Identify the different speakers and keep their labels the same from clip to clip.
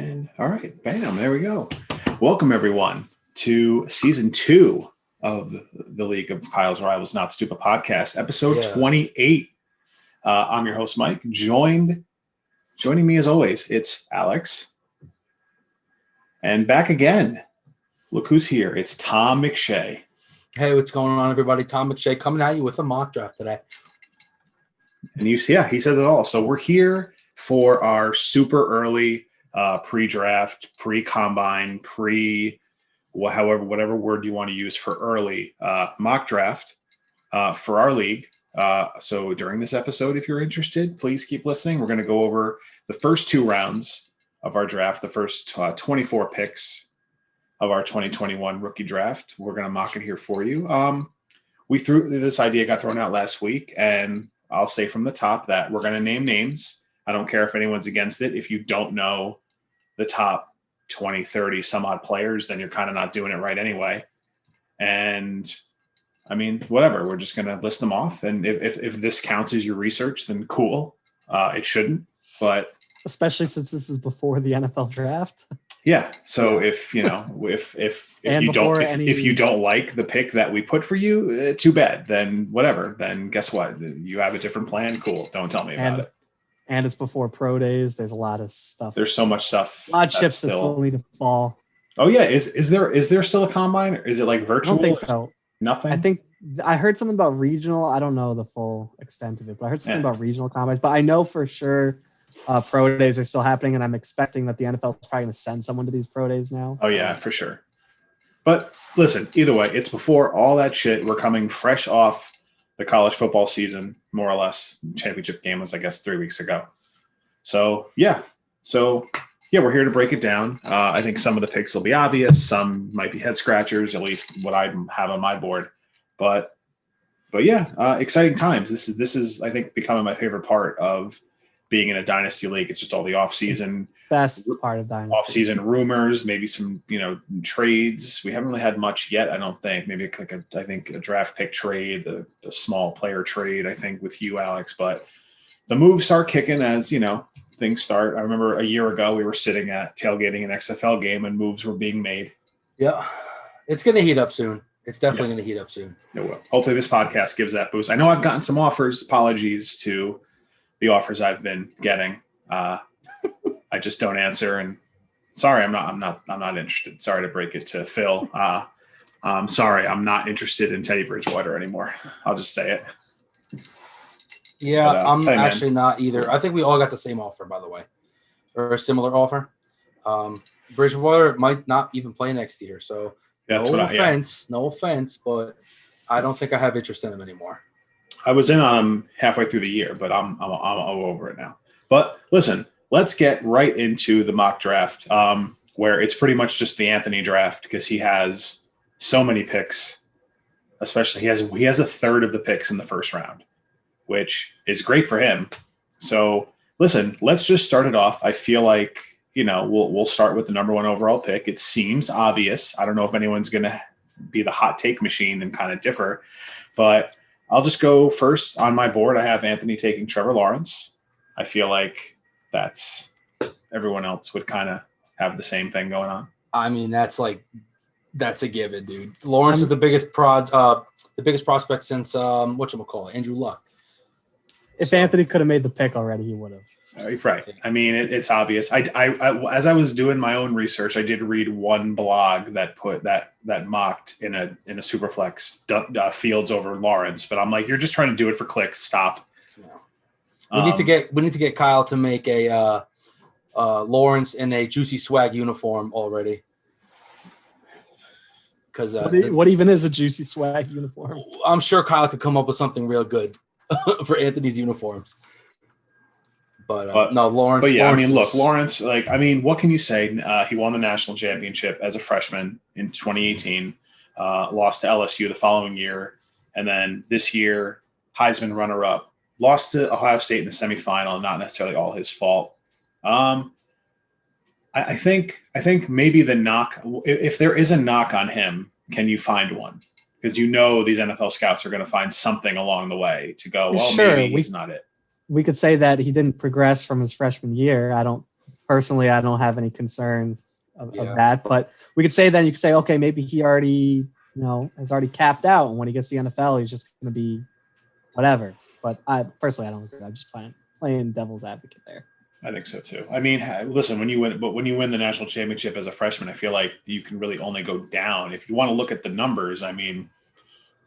Speaker 1: And all right, bam, there we go. Welcome everyone to season 2 of the League of Kyle's Rivals Not Stupid podcast, episode 28. I'm your host, Mike. Joining me as always, it's Alex. And back again, look who's here. It's Tom McShay.
Speaker 2: Hey, what's going on, everybody? Tom McShay coming at you with a mock draft today.
Speaker 1: And he said it all. So we're here for our super early pre-draft, pre-combine, whatever word you want to use for early mock draft for our league. So during this episode, if you're interested, please keep listening. We're going to go over the first 2 rounds of our draft, the first 24 picks of our 2021 rookie draft. We're going to mock it here for you. This idea got thrown out last week, and I'll say from the top that we're going to name names. I don't care if anyone's against it. If you don't know the top 20, 30 some odd players, then you're kind of not doing it right anyway. And I mean, whatever, we're just going to list them off. And if this counts as your research, then cool. It shouldn't, but
Speaker 3: especially since this is before the NFL draft.
Speaker 1: Yeah. So if you don't like the pick that we put for you, too bad. Then whatever. Then guess what? You have a different plan. Cool. Don't tell me about it.
Speaker 3: And it's before pro days. There's a lot of stuff.
Speaker 1: There's so much stuff.
Speaker 3: A lot of chips that still need to fall.
Speaker 1: Oh yeah. Is there still a combine? Or is it like virtual?
Speaker 3: I don't think so.
Speaker 1: Nothing.
Speaker 3: I heard something about regional. I don't know the full extent of it, but I heard something about regional combines. But I know for sure pro days are still happening, and I'm expecting that the NFL is probably going to send someone to these pro days now.
Speaker 1: Oh yeah, for sure. But listen, either way, it's before all that shit. We're coming fresh off the college football season, more or less. Championship game was, I guess, 3 weeks ago. So yeah, we're here to break it down. I think some of the picks will be obvious. Some might be head scratchers, at least what I have on my board. But yeah, exciting times. This is I think becoming my favorite part of being in a dynasty league. It's just all the off-season.
Speaker 3: Best part of dynasty.
Speaker 1: Off-season rumors, maybe some trades. We haven't really had much yet, I don't think. Maybe a draft pick trade, the small player trade, I think, with you, Alex. But the moves start kicking as things start. I remember a year ago we were sitting at tailgating an XFL game and moves were being made.
Speaker 2: Yeah, it's going to heat up soon. It's definitely going to heat up soon.
Speaker 1: It will. Hopefully this podcast gives that boost. I know I've gotten some offers. Apologies to the offers I've been getting. I just don't answer, and sorry, I'm not interested. Sorry to break it to Phil. I'm sorry, I'm not interested in Teddy Bridgewater anymore. I'll just say it.
Speaker 2: Yeah, but, I'm actually not either. I think we all got the same offer, by the way, or a similar offer. Bridgewater might not even play next year, so no offense, but I don't think I have interest in him anymore.
Speaker 1: I was in on him halfway through the year, but I'm over it now. But listen, let's get right into the mock draft, where it's pretty much just the Anthony draft because he has so many picks. Especially, he has a third of the picks in the first round, which is great for him. So listen, let's just start it off. I feel like we'll start with the number 1 overall pick. It seems obvious. I don't know if anyone's going to be the hot take machine and kind of differ, but I'll just go first on my board. I have Anthony taking Trevor Lawrence. I feel like everyone else would kind of have the same thing going on.
Speaker 2: I mean, that's a given, dude. Lawrence is the biggest prospect since Andrew Luck.
Speaker 3: If Anthony could have made the pick already, he would have.
Speaker 1: Right. I mean, it's obvious. I as I was doing my own research, I did read one blog that put that mocked in a Superflex Fields over Lawrence, but I'm like, you're just trying to do it for clicks. Stop.
Speaker 2: We need to get Kyle to make a Lawrence in a Juicy Swag uniform already. Because
Speaker 3: what even is a Juicy Swag uniform?
Speaker 2: I'm sure Kyle could come up with something real good for Anthony's uniforms. But no, Lawrence.
Speaker 1: But yeah,
Speaker 2: Lawrence,
Speaker 1: I mean, look, Lawrence. Like, I mean, what can you say? He won the national championship as a freshman in 2018. Lost to LSU the following year, and then this year, Heisman runner-up. Lost to Ohio State in the semifinal. Not necessarily all his fault. I think maybe the knock, if there is a knock on him, can you find one? Because these NFL scouts are going to find something along the way to go, well, sure, maybe he's not it.
Speaker 3: We could say that he didn't progress from his freshman year. I don't personally, I don't have any concern of that. But we could say then, you could say, okay, maybe he already, has already capped out. And when he gets to the NFL, he's just going to be whatever. But I personally don't agree. I'm just playing devil's advocate there.
Speaker 1: I think so too. I mean, listen, when you win the national championship as a freshman, I feel like you can really only go down. If you want to look at the numbers, I mean,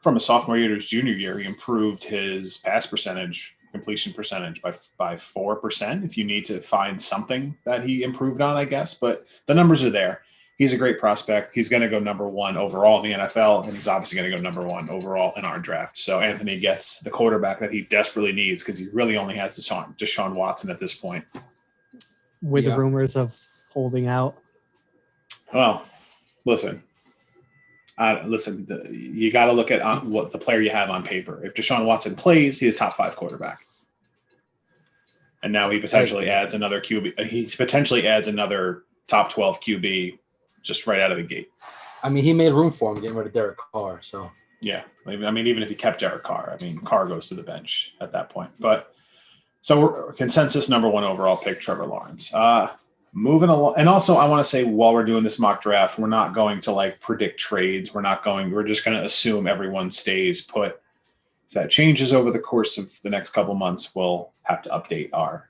Speaker 1: from a sophomore year to his junior year, he improved his pass percentage, completion percentage by 4%. If you need to find something that he improved on, I guess, but the numbers are there. He's a great prospect. He's going to go number 1 overall in the NFL, and he's obviously going to go number 1 overall in our draft. So Anthony gets the quarterback that he desperately needs because he really only has Deshaun Watson at this point.
Speaker 3: With the rumors of holding out.
Speaker 1: Well, listen, you got to look at what the player you have on paper. If Deshaun Watson plays, he's a top 5 quarterback. And now he potentially adds another QB. He potentially adds another top 12 QB just right out of the gate.
Speaker 2: I mean, he made room for him getting rid of Derek Carr. So
Speaker 1: yeah, I mean, even if he kept Derek Carr, I mean, Carr goes to the bench at that point. But so consensus number 1 overall pick, Trevor Lawrence. Moving along, and also I want to say while we're doing this mock draft, we're not going to predict trades. We're just going to assume everyone stays put. If that changes over the course of the next couple months, we'll have to update our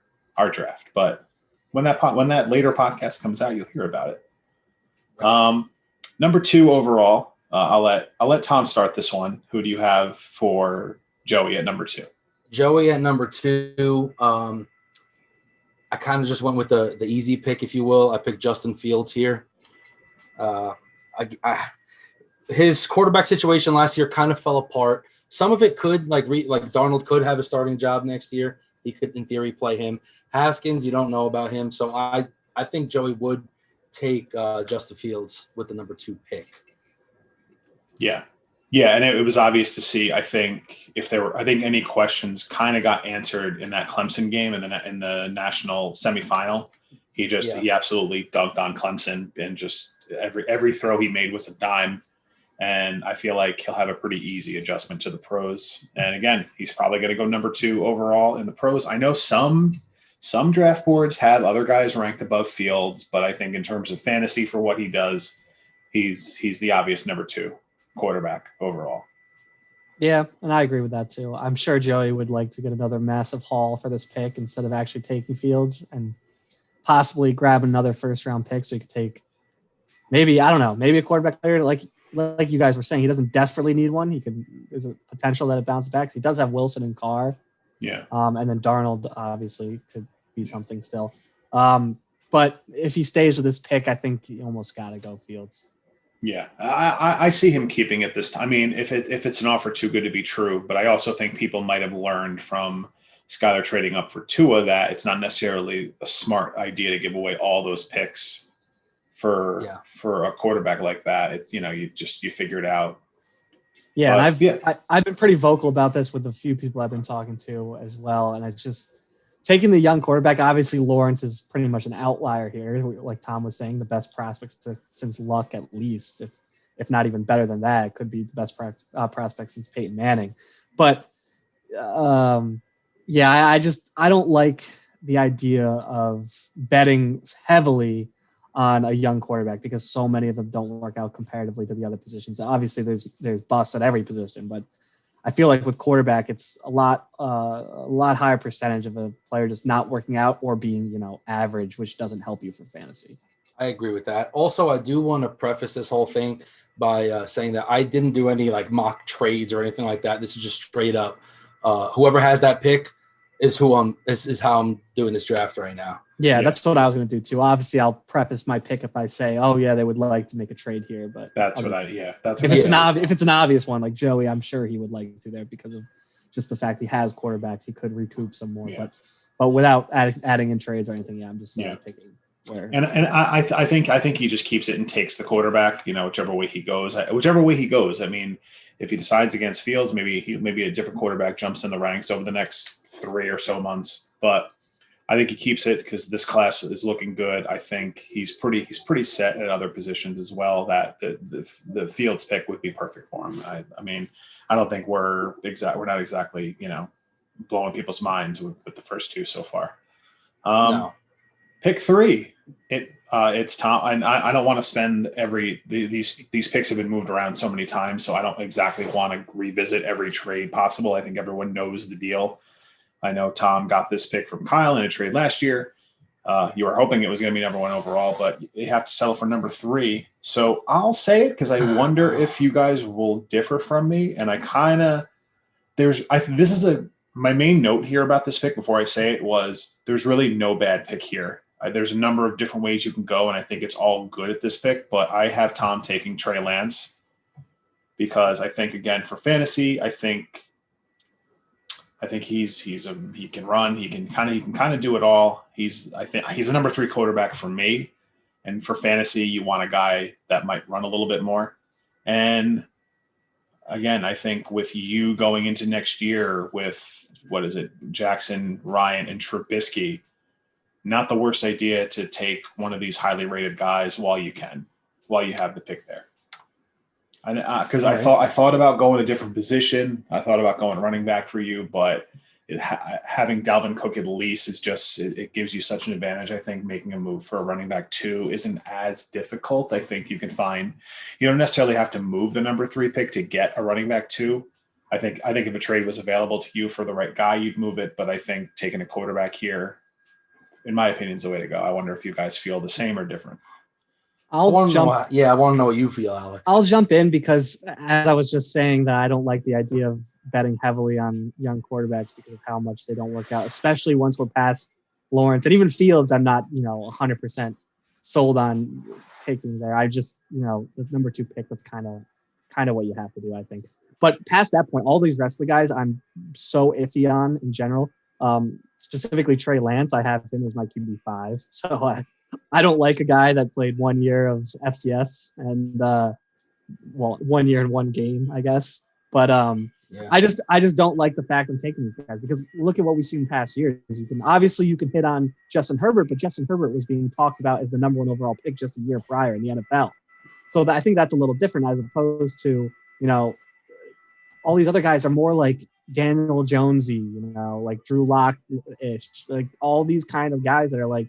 Speaker 1: draft. But when that later podcast comes out, you'll hear about it. Number 2 overall, I'll let Tom start this one. Who do you have for Joey at number 2?
Speaker 2: Joey at number 2. I kind of just went with the easy pick, if you will. I picked Justin Fields here. His quarterback situation last year kind of fell apart. Some of it could, like Darnold could have a starting job next year. He could, in theory, play him. Haskins, you don't know about him. So I think Joey would take Justin Fields with the number 2 pick.
Speaker 1: Yeah, and it was obvious to see. I think any questions kind of got answered in that Clemson game and then in the national semifinal. He absolutely dunked on Clemson, and just every throw he made was a dime. And I feel like he'll have a pretty easy adjustment to the pros. And again, he's probably going to go number 2 overall in the pros. I know some draft boards have other guys ranked above Fields, but I think in terms of fantasy for what he does, he's the obvious number 2 quarterback overall.
Speaker 3: Yeah, and I agree with that too. I'm sure Joey would like to get another massive haul for this pick instead of actually taking Fields, and possibly grab another first-round pick so he could take maybe a quarterback player like you guys were saying. He doesn't desperately need one. There's a potential that it bounces back. He does have Wilson and Carr.
Speaker 1: Yeah.
Speaker 3: And then Darnold obviously could be something still. But if he stays with this pick, I think he almost got to go Fields.
Speaker 1: Yeah, I see him keeping it this time. I mean, if it's an offer too good to be true, but I also think people might have learned from Skyler trading up for Tua that it's not necessarily a smart idea to give away all those picks for a quarterback like that. You figure it out.
Speaker 3: Yeah, and I've been pretty vocal about this with a few people I've been talking to as well, and it's just taking the young quarterback. Obviously, Lawrence is pretty much an outlier here, like Tom was saying, the best prospect since Luck, at least, if not even better than that. Could be the best prospect since Peyton Manning. But I don't like the idea of betting heavily on a young quarterback because so many of them don't work out comparatively to the other positions. Obviously, there's busts at every position, but I feel like with quarterback, it's a lot higher percentage of a player just not working out or being, average, which doesn't help you for fantasy.
Speaker 2: I agree with that. Also, I do want to preface this whole thing by saying that I didn't do any mock trades or anything like that. This is just straight up. Whoever has that pick is how I'm doing this draft right now.
Speaker 3: Yeah, that's what I was going to do too. Obviously, I'll preface my pick if I say, "Oh yeah, they would like to make a trade here," but
Speaker 1: that's
Speaker 3: if it's an obvious one like Joey, I'm sure he would like to there because of just the fact he has quarterbacks. He could recoup some more, but without adding in trades or anything. Yeah, I'm just picking where. And
Speaker 1: I think he just keeps it and takes the quarterback. Whichever way he goes. I mean, if he decides against Fields, maybe a different quarterback jumps in the ranks over the next 3 or so months, but I think he keeps it because this class is looking good. I think he's pretty set at other positions as well. That the Fields pick would be perfect for him. I mean, I don't think we're not exactly blowing people's minds with the first 2 so far.
Speaker 2: No.
Speaker 1: Pick 3. It's Tom, and I don't want to spend these picks have been moved around so many times, so I don't exactly want to revisit every trade possible. I think everyone knows the deal. I know Tom got this pick from Kyle in a trade last year. You were hoping it was going to be number 1 overall, but you have to settle for number 3. So I'll say it because I wonder if you guys will differ from me. And I kind of my main note here about this pick before I say it was there's really no bad pick here. There's a number of different ways you can go, and I think it's all good at this pick. But I have Tom taking Trey Lance because I think, again, for fantasy, I think he can run. He can kind of do it all. I think he's a number 3 quarterback for me, and for fantasy, you want a guy that might run a little bit more. And again, I think with you going into next year with Jackson, Ryan, and Trubisky, not the worst idea to take one of these highly rated guys while you have the pick there. Because I thought about going a different position. I thought about going running back for you, but having Dalvin Cook at least is just it gives you such an advantage. I think making a move for a running back 2 isn't as difficult. I think you don't necessarily have to move the number 3 pick to get a running back 2. I think if a trade was available to you for the right guy, you'd move it. But I think taking a quarterback here, in my opinion, is the way to go. I wonder if you guys feel the same or different.
Speaker 2: I want to know what you feel, Alex.
Speaker 3: I'll jump in because, as I was just saying, that I don't like the idea of betting heavily on young quarterbacks because of how much they don't work out, especially once we're past Lawrence and even Fields. I'm not, 100% sold on taking there. I just, the number 2 pick, that's kind of what you have to do, I think. But past that point, all these rest of the guys, I'm so iffy on in general. Specifically Trey Lance, I have him as my QB5. So I don't like a guy that played 1 year of FCS and 1 year and 1 game, I guess. But I just don't like the fact I'm taking these guys because look at what we've seen past years. You can hit on Justin Herbert, but Justin Herbert was being talked about as the number 1 overall pick just a year prior in the NFL. So I think that's a little different as opposed to, all these other guys are more like Daniel Jonesy, like Drew Lock-ish, like all these kind of guys that are like,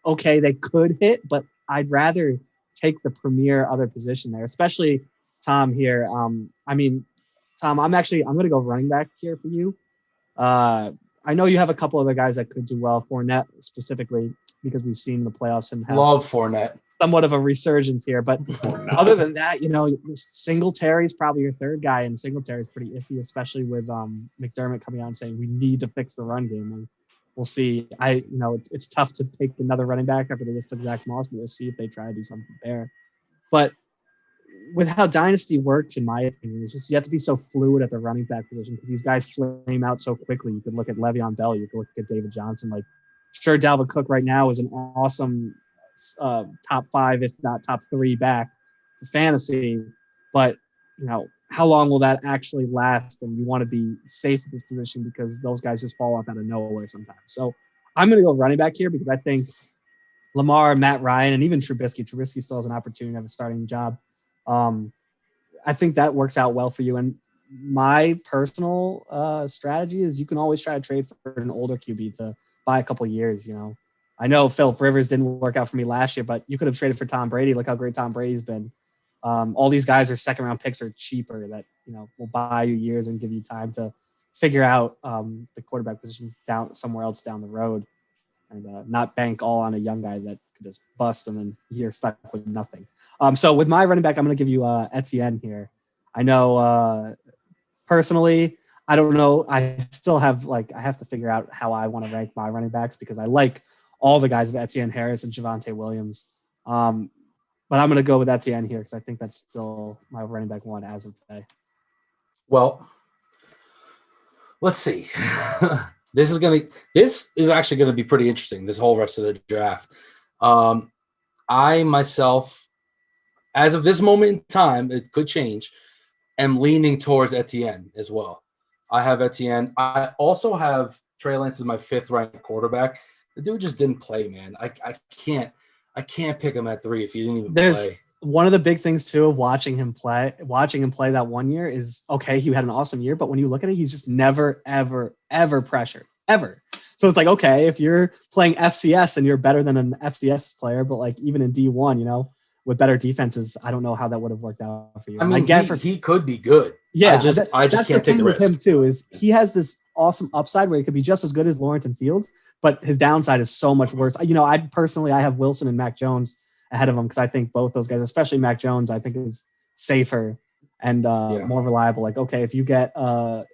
Speaker 3: okay, they could hit, but I'd rather take the premier other position there, especially Tom here. Tom, I'm going to go running back here for you. I know you have a couple other guys that could do well. Fournette specifically, because we've seen in the playoffs him have
Speaker 2: love Fournette.
Speaker 3: Somewhat of a resurgence here, but other than that, Singletary is probably your 3rd guy, and Singletary is pretty iffy, especially with McDermott coming out and saying we need to fix the run game. And we'll see. It's tough to take another running back after the list of Zach Moss, but we'll see if they try to do something there. But with how Dynasty works, in my opinion, it's just you have to be so fluid at the running back position because these guys flame out so quickly. You could look at Le'Veon Bell, you could look at David Johnson. Like, sure, Dalvin Cook right now is an awesome top 5, if not top 3 back for fantasy, but how long will that actually last? And you want to be safe at this position because those guys just fall off out of nowhere sometimes. So I'm going to go running back here because I think Lamar, Matt Ryan, and even Trubisky still has an opportunity to have a starting job. I think that works out well for you. And my personal strategy is you can always try to trade for an older QB to buy a couple of years. I know Philip Rivers didn't work out for me last year, but you could have traded for Tom Brady. Look how great Tom Brady's been. All these guys are 2nd-round picks are cheaper that, will buy you years and give you time to figure out the quarterback positions down somewhere else down the road and not bank all on a young guy that could just bust and then you're stuck with nothing. So with my running back, I'm going to give you Etienne here. I know personally, I don't know. I still have I have to figure out how I want to rank my running backs because I like all the guys of Etienne Harris and Javonte Williams. But I'm going to go with Etienne here because I think that's still my running back 1 as of today.
Speaker 2: Well, let's see. This is actually going to be pretty interesting, this whole rest of the draft. I myself, as of this moment in time, it could change, am leaning towards Etienne as well. I have Etienne. I also have Trey Lance as my 5th ranked quarterback. The dude just didn't play, man. I can't pick him at 3 if he didn't even play.
Speaker 3: One of the big things too of watching him play that 1 year is okay, he had an awesome year, but when you look at it, he's just never, ever, ever pressured. Ever. So it's like, okay, if you're playing FCS and you're better than an FCS player, but like even in D1, you know, with better defenses, I don't know how that would have worked out for you.
Speaker 2: I mean, he could be good.
Speaker 3: Yeah,
Speaker 2: I just can't take the risk.
Speaker 3: With him too is he has this awesome upside where he could be just as good as Lawrence and Fields, but his downside is so much worse. You know, I have Wilson and Mac Jones ahead of him because I think both those guys, especially Mac Jones, I think is safer and more reliable. Like, okay, if you get a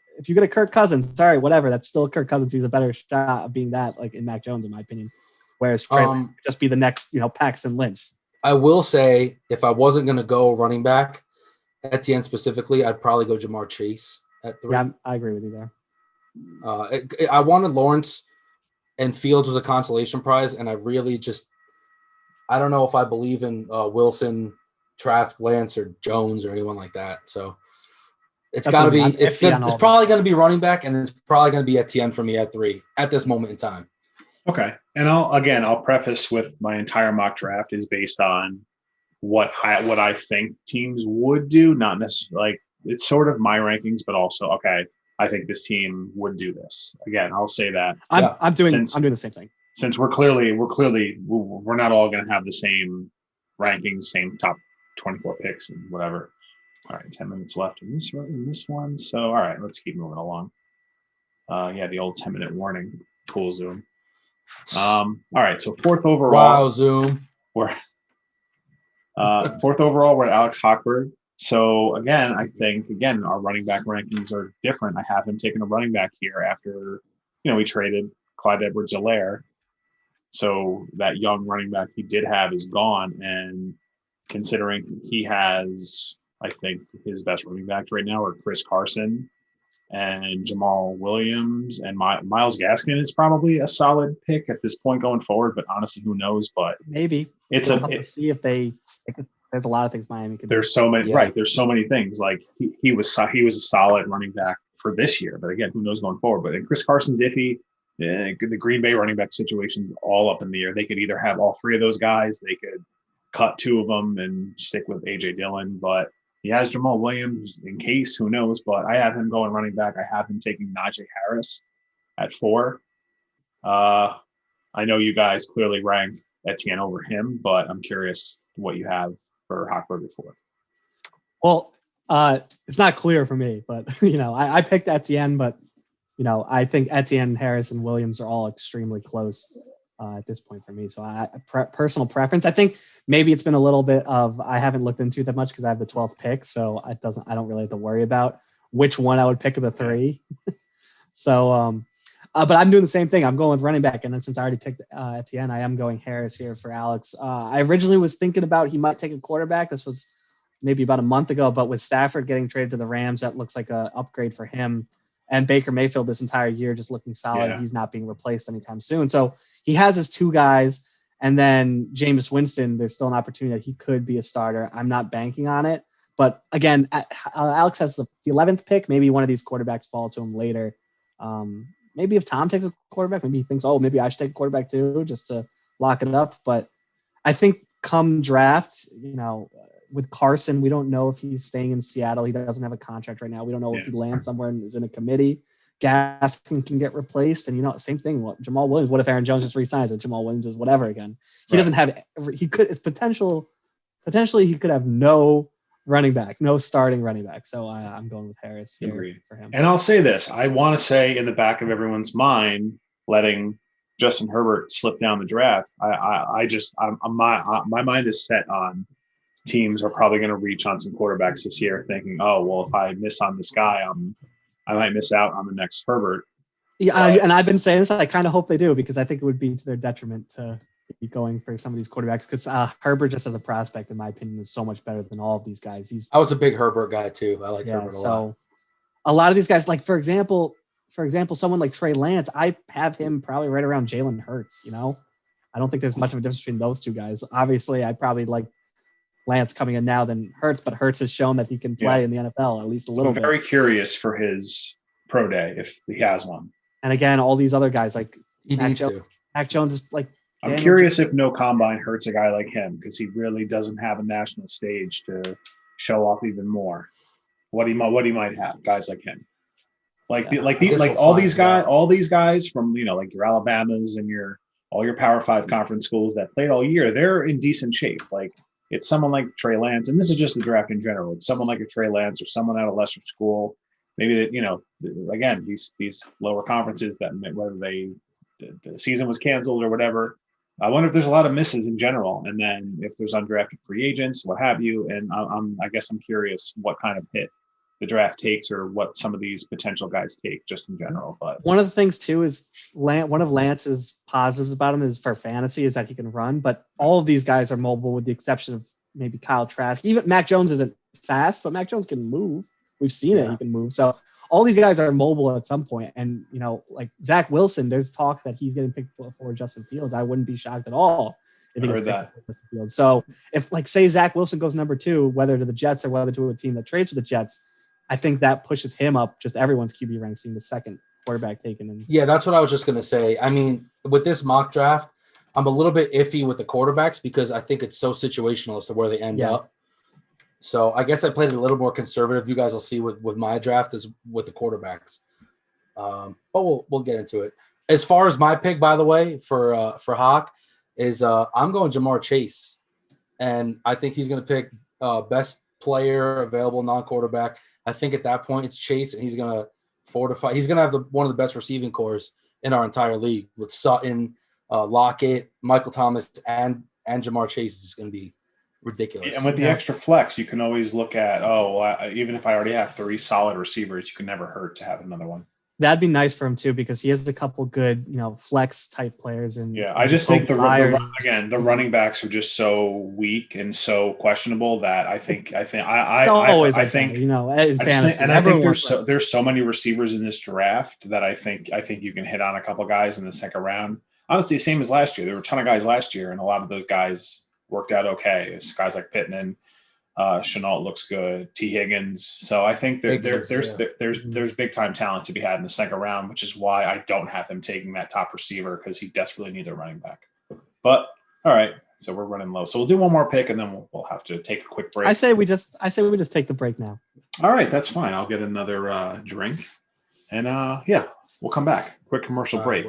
Speaker 3: Kirk Cousins, sorry, whatever, that's still Kirk Cousins. He's a better shot of being that, like in Mac Jones, in my opinion. Whereas Trey Lance could just be the next, you know, Paxton Lynch.
Speaker 2: I will say, if I wasn't going to go running back, Etienne specifically, I'd probably go Jamar Chase at 3.
Speaker 3: Yeah, I agree with you there.
Speaker 2: I wanted Lawrence, and Fields was a consolation prize, and I really just – I don't know if I believe in Wilson, Trask, Lance, or Jones or anyone like that. So it's got to be – it's probably going to be running back, and it's probably going to be Etienne for me at 3 at this moment in time.
Speaker 1: Okay. And I'll preface with my entire mock draft is based on what I think teams would do, not necessarily like it's sort of my rankings, but also, okay, I think this team would do this. Again, I'll say that
Speaker 3: I'm doing the same thing.
Speaker 1: Since we're not all going to have the same rankings, same top 24 picks and whatever. All right, 10 minutes left in this one. So, all right, let's keep moving along. The old 10-minute warning. Cool, Zoom. All right, so fourth overall.
Speaker 2: Wow, Zoom.
Speaker 1: We're fourth overall. We're at Alex Hochberg. So again, I think our running back rankings are different. I have him taking a running back here after we traded Clyde Edwards-Helaire. So that young running back he did have is gone, and considering he has, I think his best running backs right now are Chris Carson and Jamal Williams, and Myles Gaskin is probably a solid pick at this point going forward. But honestly, who knows? But
Speaker 3: maybe we'll see if they. There's a lot of things Miami could do. There's so many,
Speaker 1: right? There's so many things. Like he was a solid running back for this year, but again, who knows going forward? But Chris Carson's iffy. The Green Bay running back situation is all up in the air. They could either have all 3 of those guys. They could cut 2 of them and stick with AJ Dillon, but. He has Jamal Williams in case, who knows, but I have him going running back. I have him taking Najee Harris at 4. I know you guys clearly rank Etienne over him, but I'm curious what you have for Hochberg at 4.
Speaker 3: Well, it's not clear for me, but, I picked Etienne, but, I think Etienne, Harris, and Williams are all extremely close at this point for me. So personal preference. I think maybe it's been a little bit of, I haven't looked into it that much because I have the 12th pick. So I don't really have to worry about which one I would pick of the 3. So, but I'm doing the same thing. I'm going with running back. And then since I already picked Etienne, I am going Harris here for Alex. I originally was thinking about, he might take a quarterback. This was maybe about a month ago, but with Stafford getting traded to the Rams, that looks like an upgrade for him. And Baker Mayfield this entire year just looking solid. Yeah. He's not being replaced anytime soon. So he has his 2 guys. And then Jameis Winston, there's still an opportunity that he could be a starter. I'm not banking on it. But again, Alex has the 11th pick. Maybe one of these quarterbacks falls to him later. Maybe if Tom takes a quarterback, maybe he thinks, maybe I should take a quarterback too, just to lock it up. But I think come draft, with Carson, we don't know if he's staying in Seattle. He doesn't have a contract right now. We don't know if he lands somewhere and is in a committee. Gaskin can get replaced. And, same thing. Well, Jamal Williams, what if Aaron Jones just resigns and Jamal Williams does whatever again? He doesn't have – it's potentially he could have no running back, no starting running back. So I'm going with Harris here for him.
Speaker 1: And I'll say this. I want to say in the back of everyone's mind, letting Justin Herbert slip down the draft, my mind is set on – teams are probably going to reach on some quarterbacks this year thinking, if I miss on this guy, I might miss out on the next Herbert.
Speaker 3: Yeah, and I've been saying this. I kind of hope they do because I think it would be to their detriment to be going for some of these quarterbacks because Herbert, just as a prospect, in my opinion, is so much better than all of these guys.
Speaker 2: I was a big Herbert guy too. I like Herbert a lot. So
Speaker 3: a lot of these guys, like for example, someone like Trey Lance, I have him probably right around Jalen Hurts. I don't think there's much of a difference between those 2 guys. Obviously, I probably like Lance coming in now than Hurts, but Hurts has shown that he can play in the NFL at least a little bit.
Speaker 1: I'm very curious for his pro day if he has one.
Speaker 3: And again, all these other guys like
Speaker 2: Mac
Speaker 3: Jones is like.
Speaker 1: I'm curious if no combine hurts a guy like him because he really doesn't have a national stage to show off even more what he might have. Guys like him. Like all these guys from, like your Alabamas and all your Power 5 conference schools that played all year, they're in decent shape. Like it's someone like Trey Lance, and this is just the draft in general. It's someone like a Trey Lance or someone at a lesser school. Maybe that, again, these lower conferences that whether the season was canceled or whatever. I wonder if there's a lot of misses in general, and then if there's undrafted free agents, what have you. And I guess I'm curious what kind of hit the draft takes or what some of these potential guys take just in general. But
Speaker 3: one of the things too is one of Lance's positives about him is for fantasy is that he can run, but all of these guys are mobile with the exception of maybe Kyle Trask. Even Mac Jones isn't fast, but Mac Jones can move. We've seen it. He can move. So all these guys are mobile at some point. And, like Zach Wilson, there's talk that he's getting picked for Justin Fields. I wouldn't be shocked at all if he gets picked for Justin Fields. So if say Zach Wilson goes number 2, whether to the Jets or whether to a team that trades for the Jets, I think that pushes him up just everyone's QB rank, seeing the second quarterback taken.
Speaker 2: Yeah, that's what I was just going to say. I mean, with this mock draft, I'm a little bit iffy with the quarterbacks because I think it's so situational as to where they end up. So I guess I played it a little more conservative. You guys will see with my draft is with the quarterbacks. But we'll get into it. As far as my pick, by the way, for Hawk is I'm going Jamar Chase, and I think he's going to pick best player available non-quarterback. I think at that point it's Chase, and he's going to fortify. He's going to have one of the best receiving cores in our entire league with Sutton, Lockett, Michael Thomas, and Jamar Chase is going to be ridiculous.
Speaker 1: And with the extra flex, you can always look at, even if I already have 3 solid receivers, you can never hurt to have another one.
Speaker 3: That'd be nice for him too, because he has a couple good, flex type players. And
Speaker 1: I just think the running backs are just so weak and so questionable that I think there's so many receivers in this draft that I think you can hit on a couple guys in the second round. Honestly, same as last year. There were a ton of guys last year, and a lot of those guys worked out okay. It's guys like Pittman. Chenault looks good. T. Higgins. So I think there's big time talent to be had in the second round, which is why I don't have him taking that top receiver because he desperately needs a running back. But all right, so we're running low. So we'll do one more pick and then we'll have to take a quick break.
Speaker 3: I say we just take the break now.
Speaker 1: All right, that's fine. I'll get another drink, and we'll come back. Quick commercial break.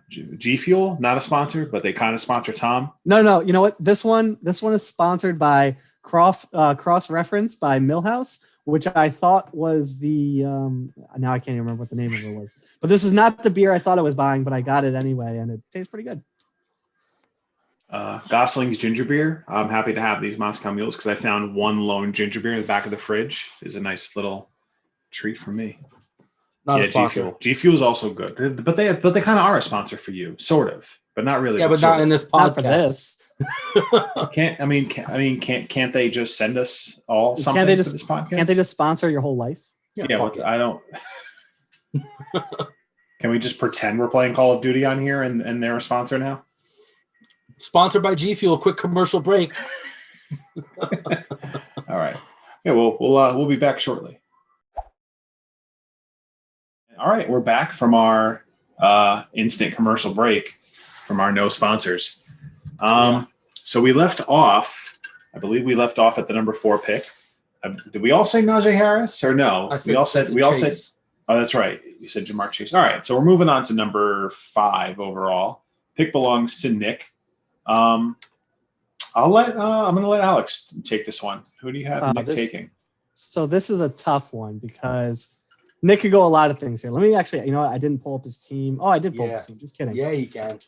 Speaker 1: G Fuel, not a sponsor, but they kind of sponsor Tom.
Speaker 3: No. You know what? This one is sponsored by Cross Reference by Millhouse, which I thought was the now I can't even remember what the name of it was. But this is not the beer I thought I was buying, but I got it anyway, and it tastes pretty good.
Speaker 1: Gosling's ginger beer. I'm happy to have these Moscow Mules because I found one lone ginger beer in the back of the fridge. Is a nice little treat for me.
Speaker 2: Not a sponsor.
Speaker 1: G Fuel is also good, but they kind of are a sponsor for you, sort of, but not really.
Speaker 2: Yeah, but not in this podcast.
Speaker 3: Not for this.
Speaker 1: Can't they just send us all something for this podcast?
Speaker 3: Can't they just sponsor your whole life?
Speaker 1: Yeah, but I don't. Can we just pretend we're playing Call of Duty on here and they're a sponsor now?
Speaker 2: Sponsored by G Fuel. Quick commercial break.
Speaker 1: All right. Yeah, we'll be back shortly. All right, we're back from our instant commercial break from our no sponsors. So we left off. I believe we left off at the number 4 pick. Did we all say Najee Harris or no? We all said. Oh, that's right. You said Jamar Chase. All right, so we're moving on to number 5 overall. Pick belongs to Nick. I'm going to let Alex take this one. Who do you have Nick taking?
Speaker 3: So this is a tough one because Nick could go a lot of things here. Let me actually, I didn't pull up his team. Oh, I did pull up his team. Just kidding.
Speaker 2: Yeah, you can.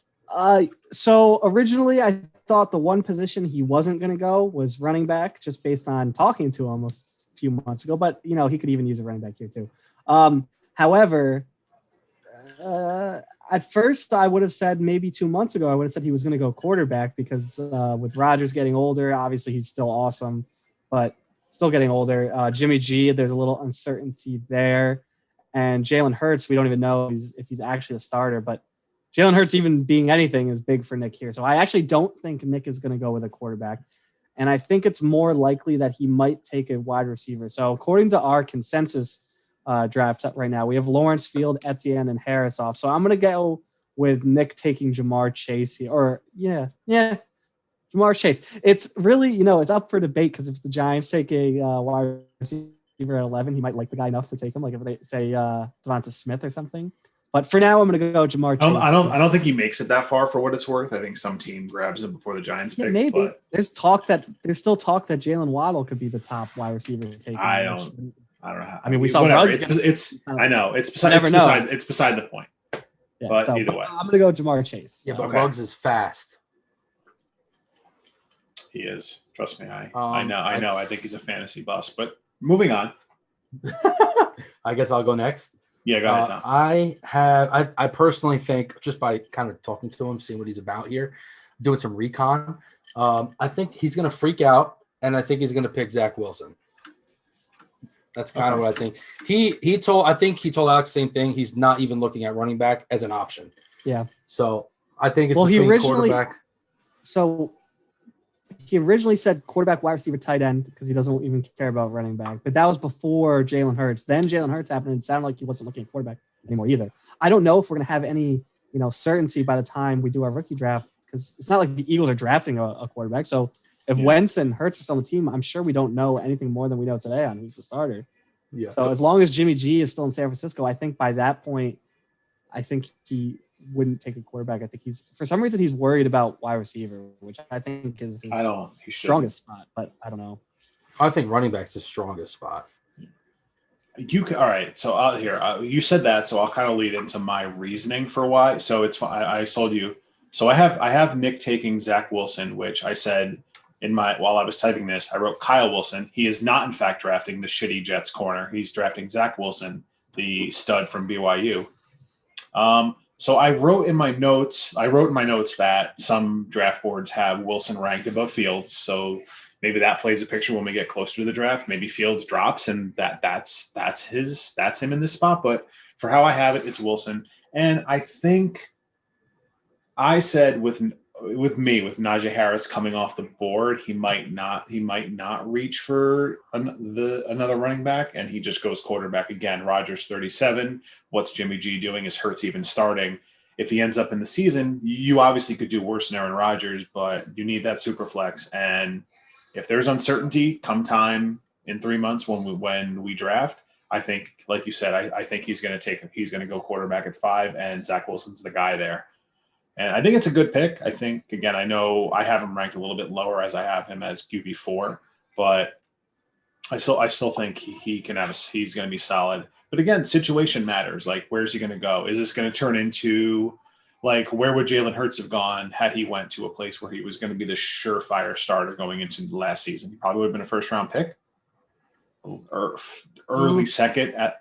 Speaker 3: So originally I thought the one position he wasn't going to go was running back, just based on talking to him a few months ago. But, he could even use a running back here too. However, at first I would have said maybe 2 months ago, I would have said he was going to go quarterback because with Rodgers getting older, obviously he's still awesome, but still getting older. Jimmy G, there's a little uncertainty there. And Jalen Hurts, we don't even know if he's actually a starter, but Jalen Hurts even being anything is big for Nick here. So I actually don't think Nick is going to go with a quarterback. And I think it's more likely that he might take a wide receiver. So according to our consensus draft right now, we have Lawrence, Field, Etienne, and Harris off. So I'm going to go with Nick taking Jamar Chase here. Jamar Chase. It's really, it's up for debate because if the Giants take a wide receiver, receiver at 11, he might like the guy enough to take him. Like if they say Devonta Smith or something. But for now, I'm going to go Ja'Marr Chase.
Speaker 1: I don't think he makes it that far for what it's worth. I think some team grabs him before the Giants pick.
Speaker 3: Maybe.
Speaker 1: But
Speaker 3: there's still talk that Jalen Waddle could be the top wide receiver to take.
Speaker 1: I don't know. I mean,
Speaker 3: we saw Ruggs.
Speaker 1: I know it's beside the point.
Speaker 3: Yeah,
Speaker 1: but either way,
Speaker 3: I'm going to go Ja'Marr Chase.
Speaker 2: Yeah, but Ruggs is fast.
Speaker 1: He is. Trust me. I know. I think he's a fantasy bust. But moving on.
Speaker 2: I guess I'll go next.
Speaker 1: Yeah, go ahead, Tom.
Speaker 2: I personally think, just by kind of talking to him, seeing what he's about here, doing some recon, I think he's going to freak out, and I think he's going to pick Zach Wilson. That's kind of what I think. He told Alex the same thing. He's not even looking at running back as an option.
Speaker 3: Yeah.
Speaker 2: So I think it's between quarterback.
Speaker 3: So he originally said quarterback, wide receiver, tight end because he doesn't even care about running back. But that was before Jalen Hurts. Then Jalen Hurts happened, and it sounded like he wasn't looking at quarterback anymore either. I don't know if we're going to have any, certainty by the time we do our rookie draft because it's not like the Eagles are drafting a quarterback. So if Wentz and Hurts are on the team, I'm sure we don't know anything more than we know today on who's the starter.
Speaker 2: Yeah.
Speaker 3: So as long as Jimmy G is still in San Francisco, I think by that point, I think he wouldn't take a quarterback. I think for some reason he's worried about wide receiver, which I think is his strongest spot, but I don't know.
Speaker 2: I think running back's his strongest spot.
Speaker 1: All right. So you said that, so I'll kind of lead into my reasoning for why. So it's fine. I told you. So I have Nick taking Zach Wilson, which I said while I was typing this, I wrote Kyle Wilson. He is not in fact drafting the shitty Jets corner. He's drafting Zach Wilson, the stud from BYU. So I wrote in my notes that some draft boards have Wilson ranked above Fields. So maybe that plays a picture when we get closer to the draft. Maybe Fields drops and that's him in this spot. But for how I have it, it's Wilson. And I think I said with Najee Harris coming off the board, he might not reach for another running back, and he just goes quarterback again. Rodgers 37. What's Jimmy G doing? Is Hurts even starting? If he ends up in the season, you obviously could do worse than Aaron Rodgers, but you need that super flex. And if there's uncertainty come time in 3 months when we draft, I think, like you said, I think he's going to go quarterback at 5, and Zach Wilson's the guy there. And I think it's a good pick. I think, again, I know I have him ranked a little bit lower as I have him as QB4, but I still think he's going to be solid. But again, situation matters. Like, where's he going to go? Is this going to turn into, like, where would Jalen Hurts have gone had he went to a place where he was going to be the surefire starter going into the last season? He probably would have been a first-round pick, or early second.
Speaker 3: I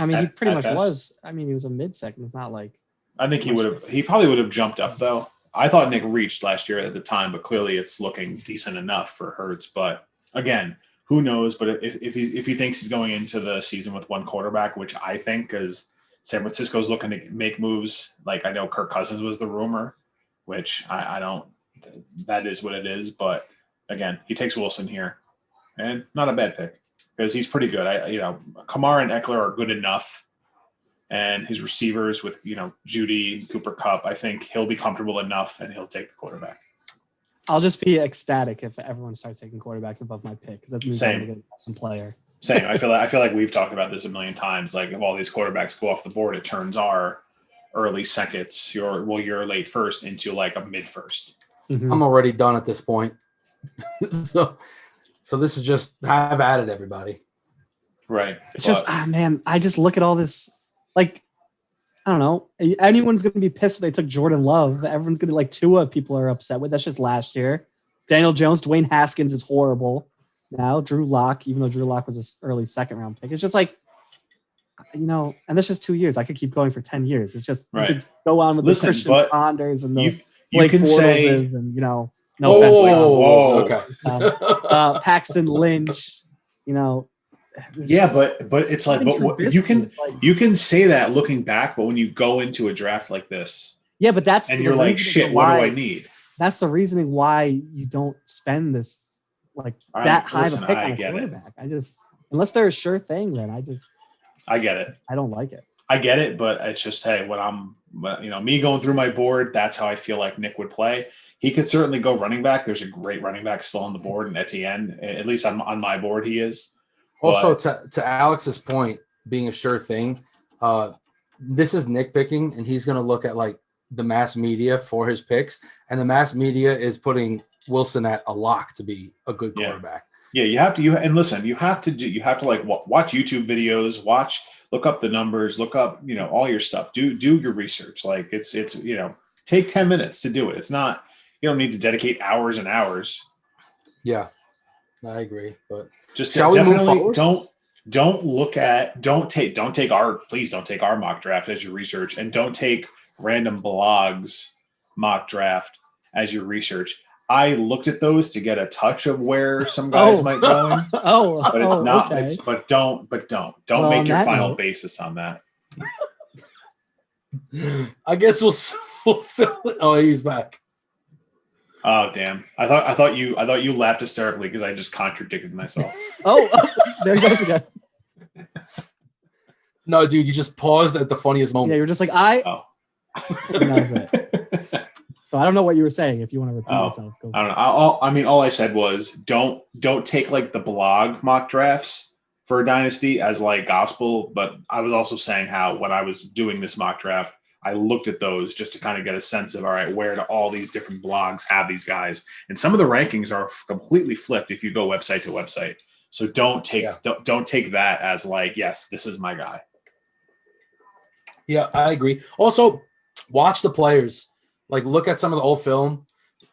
Speaker 3: mean, he pretty much was. I mean, he was a mid-second. It's not like.
Speaker 1: I think he probably would have jumped up, though. I thought Nick reached last year at the time, but clearly it's looking decent enough for Hurts. But again, who knows? But if he thinks he's going into the season with one quarterback, which I think, because San Francisco's looking to make moves. Like, I know Kirk Cousins was the rumor, which I don't. That is what it is. But again, he takes Wilson here, and not a bad pick because he's pretty good. Kamara and Eckler are good enough. And his receivers with, Judy, Cooper Kupp, I think he'll be comfortable enough and he'll take the quarterback.
Speaker 3: I'll just be ecstatic if everyone starts taking quarterbacks above my pick because that means I'm going to get an awesome player.
Speaker 1: Same. I feel like we've talked about this a million times. Like, if all these quarterbacks go off the board, it turns our early seconds, your late first into like a mid first.
Speaker 3: Mm-hmm.
Speaker 2: I'm already done at this point. so this is just have at it, everybody.
Speaker 1: Right.
Speaker 3: It's just, man, I just look at all this. Like, I don't know. Anyone's going to be pissed if they took Jordan Love. Everyone's going to like Tua. People are upset with. That's just last year. Daniel Jones, Dwayne Haskins is horrible. Now Drew Lock, even though Drew Lock was an early second-round pick, it's just like, and that's just 2 years. I could keep going for 10 years. It's just you could go on with the Christian Ponders and the Blake Bortleses and no offense.
Speaker 2: Okay.
Speaker 3: Paxton Lynch.
Speaker 1: But it's like, you can say that looking back, but when you go into a draft like this,
Speaker 3: but that's
Speaker 1: and you're like, shit, what do I need?
Speaker 3: That's the reasoning why you don't spend this that high of a pick on a quarterback. Unless they're a sure thing, then
Speaker 1: I get it.
Speaker 3: I don't like it.
Speaker 1: I get it, but it's just, hey, me going through my board, that's how I feel like Nick would play. He could certainly go running back. There's a great running back still on the board, and Etienne, at least on my board, he is.
Speaker 2: Also, to Alex's point, being a sure thing, this is nitpicking, and he's going to look at like the mass media for his picks, and the mass media is putting Wilson at a lock to be a good quarterback.
Speaker 1: Yeah, you have to. And listen, you have to like watch YouTube videos, look up the numbers, look up all your stuff. Do your research. Like it's take 10 minutes to do it. It's not, you don't need to dedicate hours and hours.
Speaker 2: Yeah, I agree. But
Speaker 1: just definitely please don't take our mock draft as your research, and don't take random blogs mock draft as your research. I looked at those to get a touch of where some guys might go. But it's not. Okay. But don't make your final basis on that.
Speaker 2: I guess we'll fill it. Oh, he's back.
Speaker 1: Oh damn! I thought you laughed hysterically because I just contradicted myself.
Speaker 3: There he goes again.
Speaker 2: No, dude, you just paused at the funniest moment.
Speaker 3: Yeah, you're just like And that was it. So I don't know what you were saying. If you want to repeat yourself, go.
Speaker 1: I don't know. All I said was don't take like the blog mock drafts for a dynasty as like gospel. But I was also saying how when I was doing this mock draft, I looked at those just to kind of get a sense of, all right, where do all these different blogs have these guys? And some of the rankings are completely flipped if you go website to website. So don't take that as like, yes, this is my guy.
Speaker 2: Yeah, I agree. Also, watch the players. Like, look at some of the old film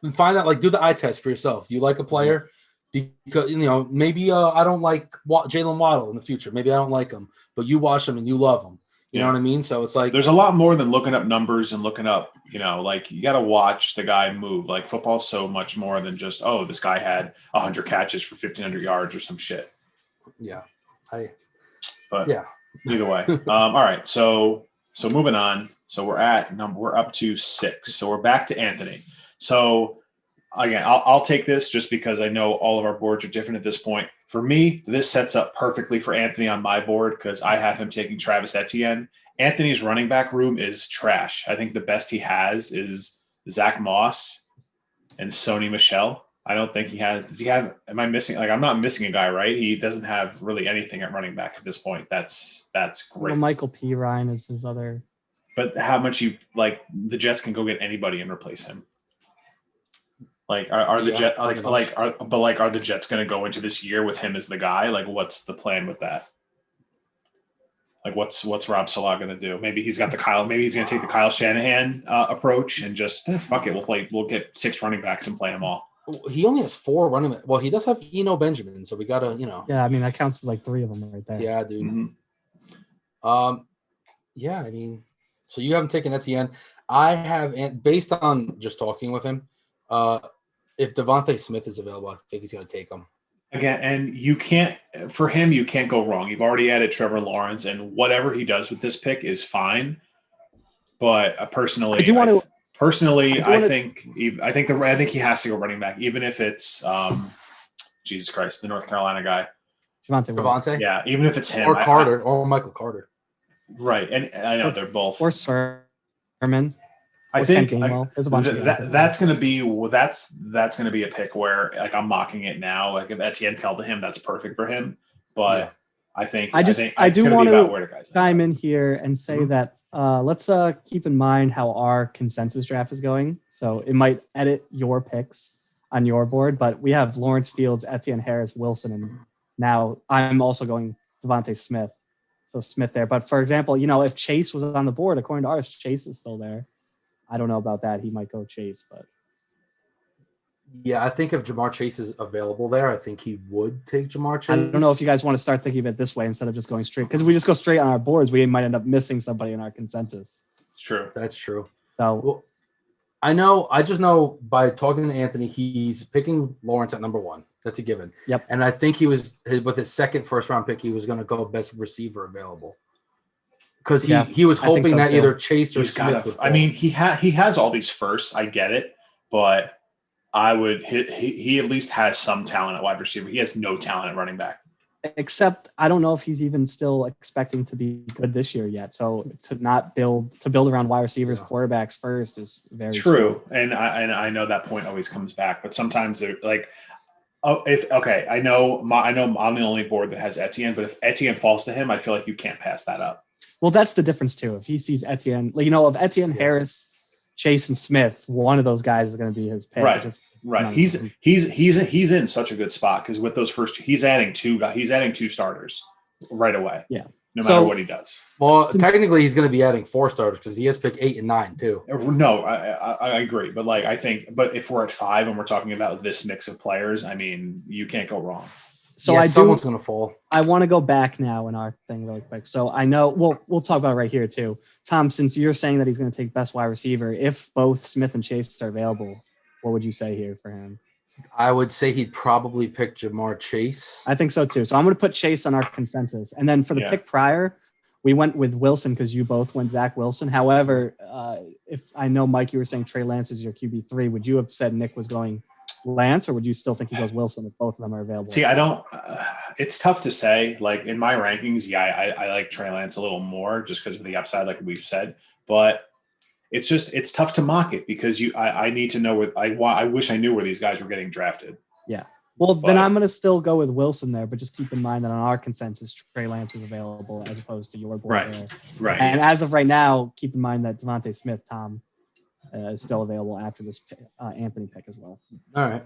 Speaker 2: and find out, like, do the eye test for yourself. Do you like a player? Because, maybe I don't like Jalen Waddle in the future. Maybe I don't like him, but you watch him and you love him. You know what I mean? So it's like,
Speaker 1: there's a lot more than looking up numbers and looking up, like you got to watch the guy move. Like football's so much more than just, this guy had 100 catches for 1,500 yards or some shit.
Speaker 2: Yeah.
Speaker 1: Either way. All right. So moving on. So we're up to 6. So we're back to Anthony. So again, I'll take this just because I know all of our boards are different at this point. For me, this sets up perfectly for Anthony on my board because I have him taking Travis Etienne. Anthony's running back room is trash. I think the best he has is Zach Moss and Sony Michel. I don't think he has. Does he have? Am I missing? Like, I'm not missing a guy, right? He doesn't have really anything at running back at this point. That's great.
Speaker 3: Well, Michael P. Ryan is his other.
Speaker 1: But how much the Jets can go get anybody and replace him? Like, are the Jets are the Jets going to go into this year with him as the guy? Like, what's the plan with that? Like, what's Rob Saleh going to do? Maybe he's got maybe he's going to take the Kyle Shanahan approach and just fuck it. We'll get 6 running backs and play them all.
Speaker 2: He only has 4 running backs. Well, he does have Eno Benjamin, so we gotta,
Speaker 3: Yeah, I mean that counts as like 3 of them right there.
Speaker 2: Yeah, dude.
Speaker 1: Mm-hmm.
Speaker 2: Yeah, I mean, so you haven't taken Etienne. I have, based on just talking with him, if Devontae Smith is available, I think he's going to take him.
Speaker 1: Again, and you can't go wrong. You've already added Trevor Lawrence, and whatever he does with this pick is fine. But personally, I think he has to go running back, even if it's Jesus Christ, the North Carolina guy,
Speaker 2: Javonte.
Speaker 1: Yeah, even if it's him
Speaker 2: or Carter or Michael Carter.
Speaker 1: Right, and I know they're both
Speaker 3: or Sermon.
Speaker 1: I think there's a bunch of that's going to be a pick where like I'm mocking it now. Like if Etienne fell to him, that's perfect for him. But I do want to
Speaker 3: chime in here and say that let's keep in mind how our consensus draft is going. So it might edit your picks on your board, but we have Lawrence Fields, Etienne Harris, Wilson, and now I'm also going Devontae Smith. So Smith there. But for example, if Chase was on the board, according to ours, Chase is still there. I don't know about that. He might go Chase, but
Speaker 2: yeah, I think if Jamar Chase is available there, I think he would take Jamar Chase.
Speaker 3: I don't know if you guys want to start thinking of it this way instead of just going straight, because if we just go straight on our boards, we might end up missing somebody in our consensus.
Speaker 1: It's true.
Speaker 2: That's true.
Speaker 3: So
Speaker 2: I just know by talking to Anthony, he's picking Lawrence at number 1. That's a given.
Speaker 3: Yep.
Speaker 2: And I think he was with his second first-round pick, he was going to go best receiver available. Because he was hoping that either Chase or Smith would fall.
Speaker 1: I mean, he has all these firsts. I get it, but I would he at least has some talent at wide receiver. He has no talent at running back.
Speaker 3: Except I don't know if he's even still expecting to be good this year yet. So to build around wide receivers, quarterbacks first is very
Speaker 1: true. And I know that point always comes back, but sometimes they're like I know I'm the only board that has Etienne, but if Etienne falls to him, I feel like you can't pass that up.
Speaker 3: Well, that's the difference too. If he sees Etienne, of Etienne, Harris, Chase, and Smith, one of those guys is going to be his pick.
Speaker 1: Right. Right. He's in such a good spot because with those first two, he's adding two starters right away.
Speaker 3: Yeah.
Speaker 1: No matter what he does.
Speaker 2: Well, technically he's going to be adding 4 starters because he has pick 8 and 9 too.
Speaker 1: No, I agree. But but if we're at 5 and we're talking about this mix of players, I mean, you can't go wrong.
Speaker 3: So
Speaker 2: someone's going to fall.
Speaker 3: I want to go back now in our thing really quick. So I know we'll talk about it right here too. Tom, since you're saying that he's going to take best wide receiver, if both Smith and Chase are available, what would you say here for him?
Speaker 2: I would say he'd probably pick Ja'Marr Chase.
Speaker 3: I think so too. So I'm going to put Chase on our consensus. And then for the pick prior, we went with Wilson because you both went Zach Wilson. However, if I know, Mike, you were saying Trey Lance is your QB3, would you have said Nick was going Lance, or would you still think he goes Wilson if both of them are available?
Speaker 1: See, I don't it's tough to say. Like in my rankings, I like Trey Lance a little more just because of the upside, like we've said. But it's tough to mock it because I need to know what I wish I knew where these guys were getting drafted.
Speaker 3: Yeah. Well, then I'm going to still go with Wilson there, but just keep in mind that on our consensus, Trey Lance is available as opposed to your board.
Speaker 1: Right. Right.
Speaker 3: And as of right now, keep in mind that Devontae Smith, Tom, is still available after this Anthony pick as well.
Speaker 2: All right.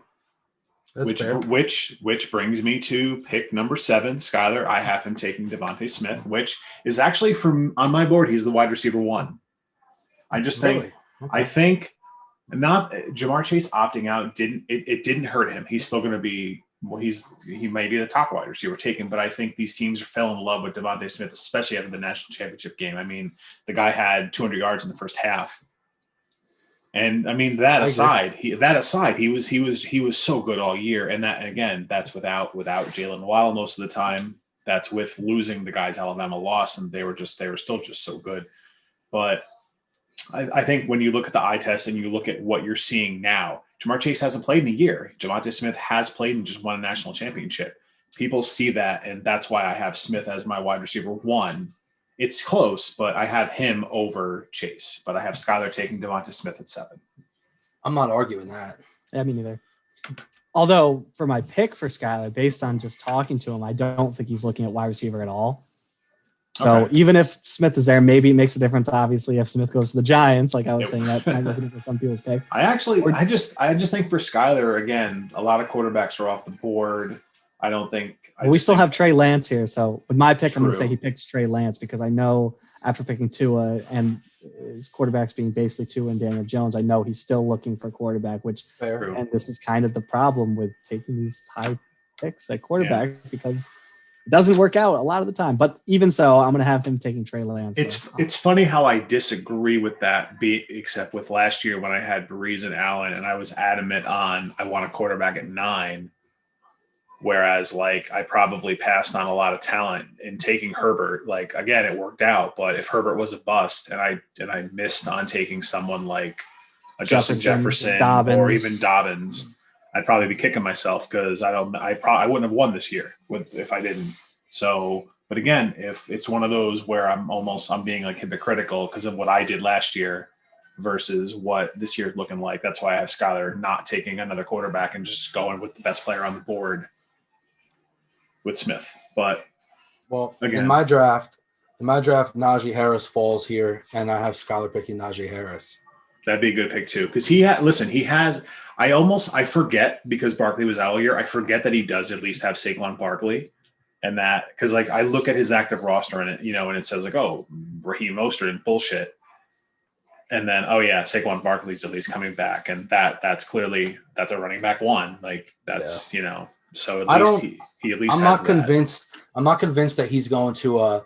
Speaker 1: Which brings me to pick number 7, Skyler. I have him taking Devontae Smith, which is actually on my board. He's the wide receiver 1. I just think, I think not Ja'Marr Chase opting out didn't hurt him. He's still going to be, he may be the top wide receiver taken, but I think these teams fell in love with Devontae Smith, especially after the national championship game. I mean, the guy had 200 yards in the first half. And I mean, that aside, he was so good all year. And that's without Jalen Waddle most of the time. That's with losing the guys Alabama lost, and they were still just so good. But I think when you look at the eye test and you look at what you're seeing now, Ja'Marr Chase hasn't played in a year. Devontae Smith has played and just won a national championship. People see that, and that's why I have Smith as my wide receiver 1. It's close, but I have him over Chase. But I have Skyler taking Devontae Smith at 7.
Speaker 2: I'm not arguing that.
Speaker 3: Yeah, me neither. Although for my pick for Skyler, based on just talking to him, I don't think he's looking at wide receiver at all. So even if Smith is there, maybe it makes a difference. Obviously, if Smith goes to the Giants, like I was saying, that might look for some people's picks.
Speaker 1: I just think for Skyler, again, a lot of quarterbacks are off the board. I don't think
Speaker 3: we still have Trey Lance here. So with my pick, I'm going to say he picks Trey Lance because I know after picking Tua and his quarterbacks being basically Tua and Daniel Jones, I know he's still looking for a quarterback, and this is kind of the problem with taking these high picks at quarterback because it doesn't work out a lot of the time. But even so, I'm going to have him taking Trey Lance.
Speaker 1: It's funny how I disagree with that, except with last year when I had Breeze and Allen, and I was adamant on I want a quarterback at 9. Whereas, like, I probably passed on a lot of talent in taking Herbert. Like, again, it worked out. But if Herbert was a bust and I missed on taking someone like a Justin Jefferson
Speaker 3: Dobbins.
Speaker 1: Or even Dobbins, I'd probably be kicking myself because I wouldn't have won this year if I didn't. So, but again, if it's one of those where I'm being like hypocritical because of what I did last year versus what this year's looking like, that's why I have Skyler not taking another quarterback and just going with the best player on the board with Smith. But
Speaker 2: again, in my draft, Najee Harris falls here, and I have Skyler picking Najee Harris.
Speaker 1: That'd be a good pick too, because I forget because Barkley was out all year. I forget that he does at least have Saquon Barkley, and that because like I look at his active roster and it says like, oh, Raheem Mostert and bullshit, and then Saquon Barkley's at least coming back, and that's clearly a running back 1. Like that's so at least he at least.
Speaker 2: I'm not convinced. I'm not convinced that he's going to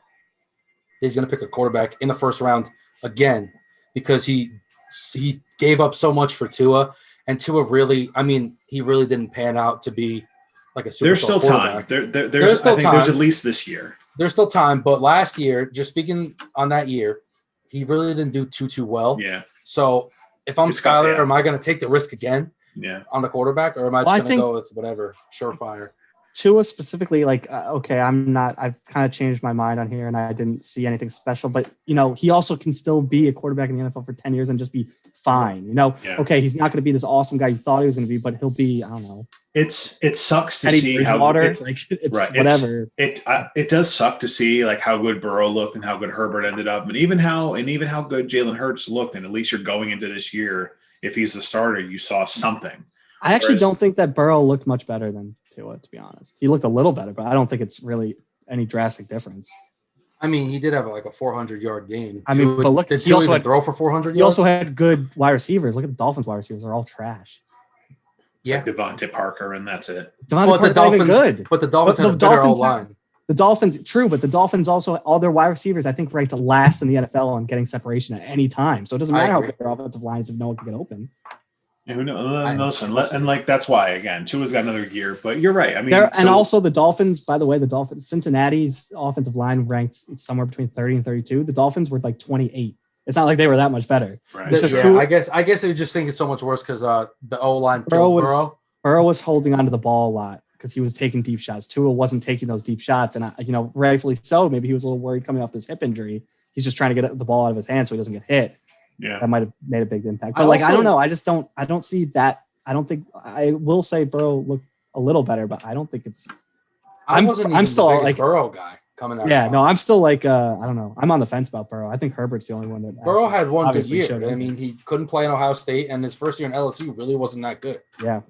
Speaker 2: pick a quarterback in the first round again because he gave up so much for Tua, and Tua really, he really didn't pan out to be like a superstar.
Speaker 1: There's still time. There's still time. There's at least this year.
Speaker 2: There's still time, but last year, just speaking on that year, he really didn't do too well.
Speaker 1: Yeah. So
Speaker 2: if I'm Skyler, am I going to take the risk again?
Speaker 1: Yeah.
Speaker 2: On the quarterback, or am I just going to go with whatever surefire?
Speaker 3: Tua specifically, like, I've kind of changed my mind on here and I didn't see anything special, but he also can still be a quarterback in the NFL for 10 years and just be fine. Okay, he's not going to be this awesome guy you thought he was going to be, but he'll be, I don't know,
Speaker 1: It sucks to see how it's right.
Speaker 3: Whatever.
Speaker 1: It does suck to see like how good Burrow looked and how good Herbert ended up, and even how good Jalen Hurts looked. And at least you're going into this year, if he's the starter, you saw something.
Speaker 3: I actually don't think that Burrow looked much better than Tua, to be honest. He looked a little better, but I don't think it's really any drastic difference.
Speaker 2: I mean, he did have like a 400-yard game.
Speaker 3: I mean, but look,
Speaker 2: he also had throw for 400 yards.
Speaker 3: He also had good wide receivers. Look at the Dolphins' wide receivers; they're all trash.
Speaker 1: It's like Devontae Parker, and that's it.
Speaker 3: Devontae Parker's not even good.
Speaker 2: But the Dolphins have a better O-line.
Speaker 3: The Dolphins, true, but the Dolphins also, all their wide receivers, I think, ranked last in the NFL on getting separation at any time. So it doesn't matter how good their offensive line is if no one can get open.
Speaker 1: Yeah, who knows? Listen, and like that's why again, Tua's got another year. But you're right. I mean,
Speaker 3: and also the Dolphins. By the way, the Dolphins, Cincinnati's offensive line ranked somewhere between 30 and 32. The Dolphins were like 28. It's not like they were that much better.
Speaker 1: Right.
Speaker 3: It's just
Speaker 2: I guess they just think it's so much worse because the O-line Burrow
Speaker 3: was holding onto the ball a lot because he was taking deep shots. Tua wasn't taking those deep shots, and rightfully so. Maybe he was a little worried coming off this hip injury. He's just trying to get the ball out of his hand so he doesn't get hit.
Speaker 1: Yeah,
Speaker 3: that might have made a big impact. But I don't know. I don't see that. I will say Burrow looked a little better, but I don't think it's. I'm still like
Speaker 2: Burrow guy coming out.
Speaker 3: Yeah, no, I'm still like I don't know. I'm on the fence about Burrow. I think Herbert's the only one that.
Speaker 2: Burrow had one good year. I mean, he couldn't play in Ohio State, and his first year in LSU really wasn't that good.
Speaker 3: Yeah.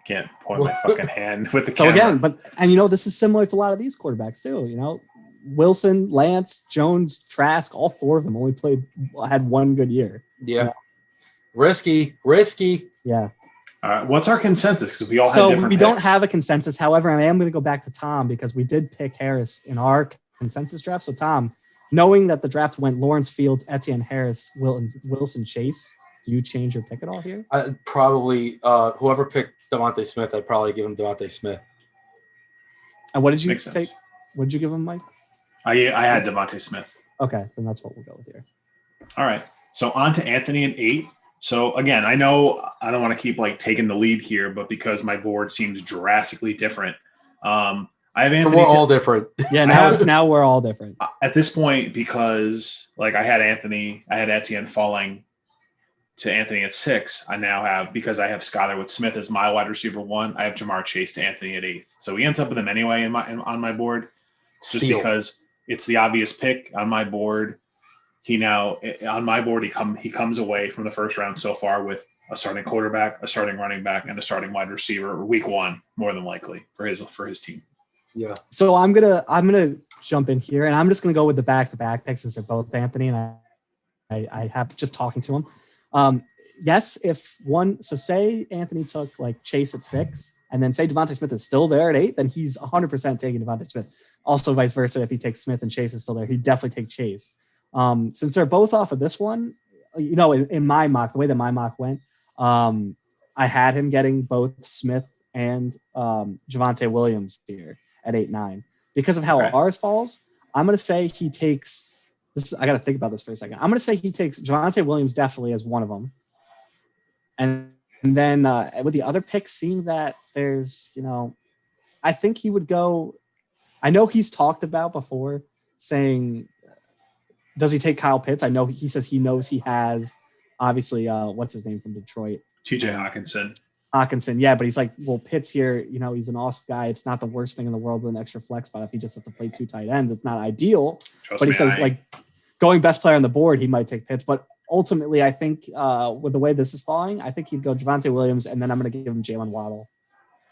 Speaker 1: Can't point my fucking hand with the camera.
Speaker 3: So again, this is similar to a lot of these quarterbacks too. Wilson, Lance, Jones, Trask, all four of them only had one good year.
Speaker 2: Yeah. Risky.
Speaker 3: Yeah.
Speaker 1: All right. What's our consensus? Because we all had different
Speaker 3: picks. Don't have a consensus. However, I am going to go back to Tom because we did pick Harris in our consensus draft. So Tom, knowing that the draft went Lawrence, Fields, Etienne, Harris, Wilson, Chase, do you change your pick at all here?
Speaker 2: Probably whoever picked Devontae Smith, I'd probably give him Devontae Smith.
Speaker 3: And what did you take? What did you give him, Mike?
Speaker 1: I had Devontae Smith.
Speaker 3: Okay, then that's what we'll go with here.
Speaker 1: All right. So on to Anthony at 8. So again, I know I don't want to keep like taking the lead here, but because my board seems drastically different, I have Anthony.
Speaker 2: We're all different.
Speaker 3: Yeah, now we're all different
Speaker 1: at this point because like I had Etienne falling to Anthony at 6. I now have, because I have Skylar with Smith as my wide receiver 1, I have Jamar Chase to Anthony at 8th. So he ends up with him anyway on my board, just because it's the obvious pick on my board. He comes away from the first round so far with a starting quarterback, a starting running back, and a starting wide receiver week 1, more than likely for his team.
Speaker 2: Yeah.
Speaker 3: So I'm gonna jump in here, and I'm just gonna go with the back-to-back picks since they're both Anthony, and I have just talking to him. Yes, say Anthony took like Chase at 6, and then say Devontae Smith is still there at 8, then he's 100% taking Devontae Smith. Also, vice versa, if he takes Smith and Chase is still there, he'd definitely take Chase. Since they're both off of this one, in my mock, the way that my mock went, I had him getting both Smith and Javonte Williams here at 8-9. Because of how ours falls, I'm going to say he takes this. I got to think about this for a second. I'm going to say he takes Javonte Williams definitely as one of them. And then with the other picks, seeing that there's, I think he would go. I know he's talked about before saying, does he take Kyle Pitts? I know he says he knows he has, obviously, what's his name from Detroit?
Speaker 1: TJ
Speaker 3: Hawkinson, yeah, but he's like, well, Pitts here, he's an awesome guy. It's not the worst thing in the world with an extra flex spot if he just has to play 2 tight ends. It's not ideal. But he says, going best player on the board, he might take Pitts. But ultimately, I think with the way this is falling, I think he'd go Javonte Williams, and then I'm going to give him Jalen Waddle.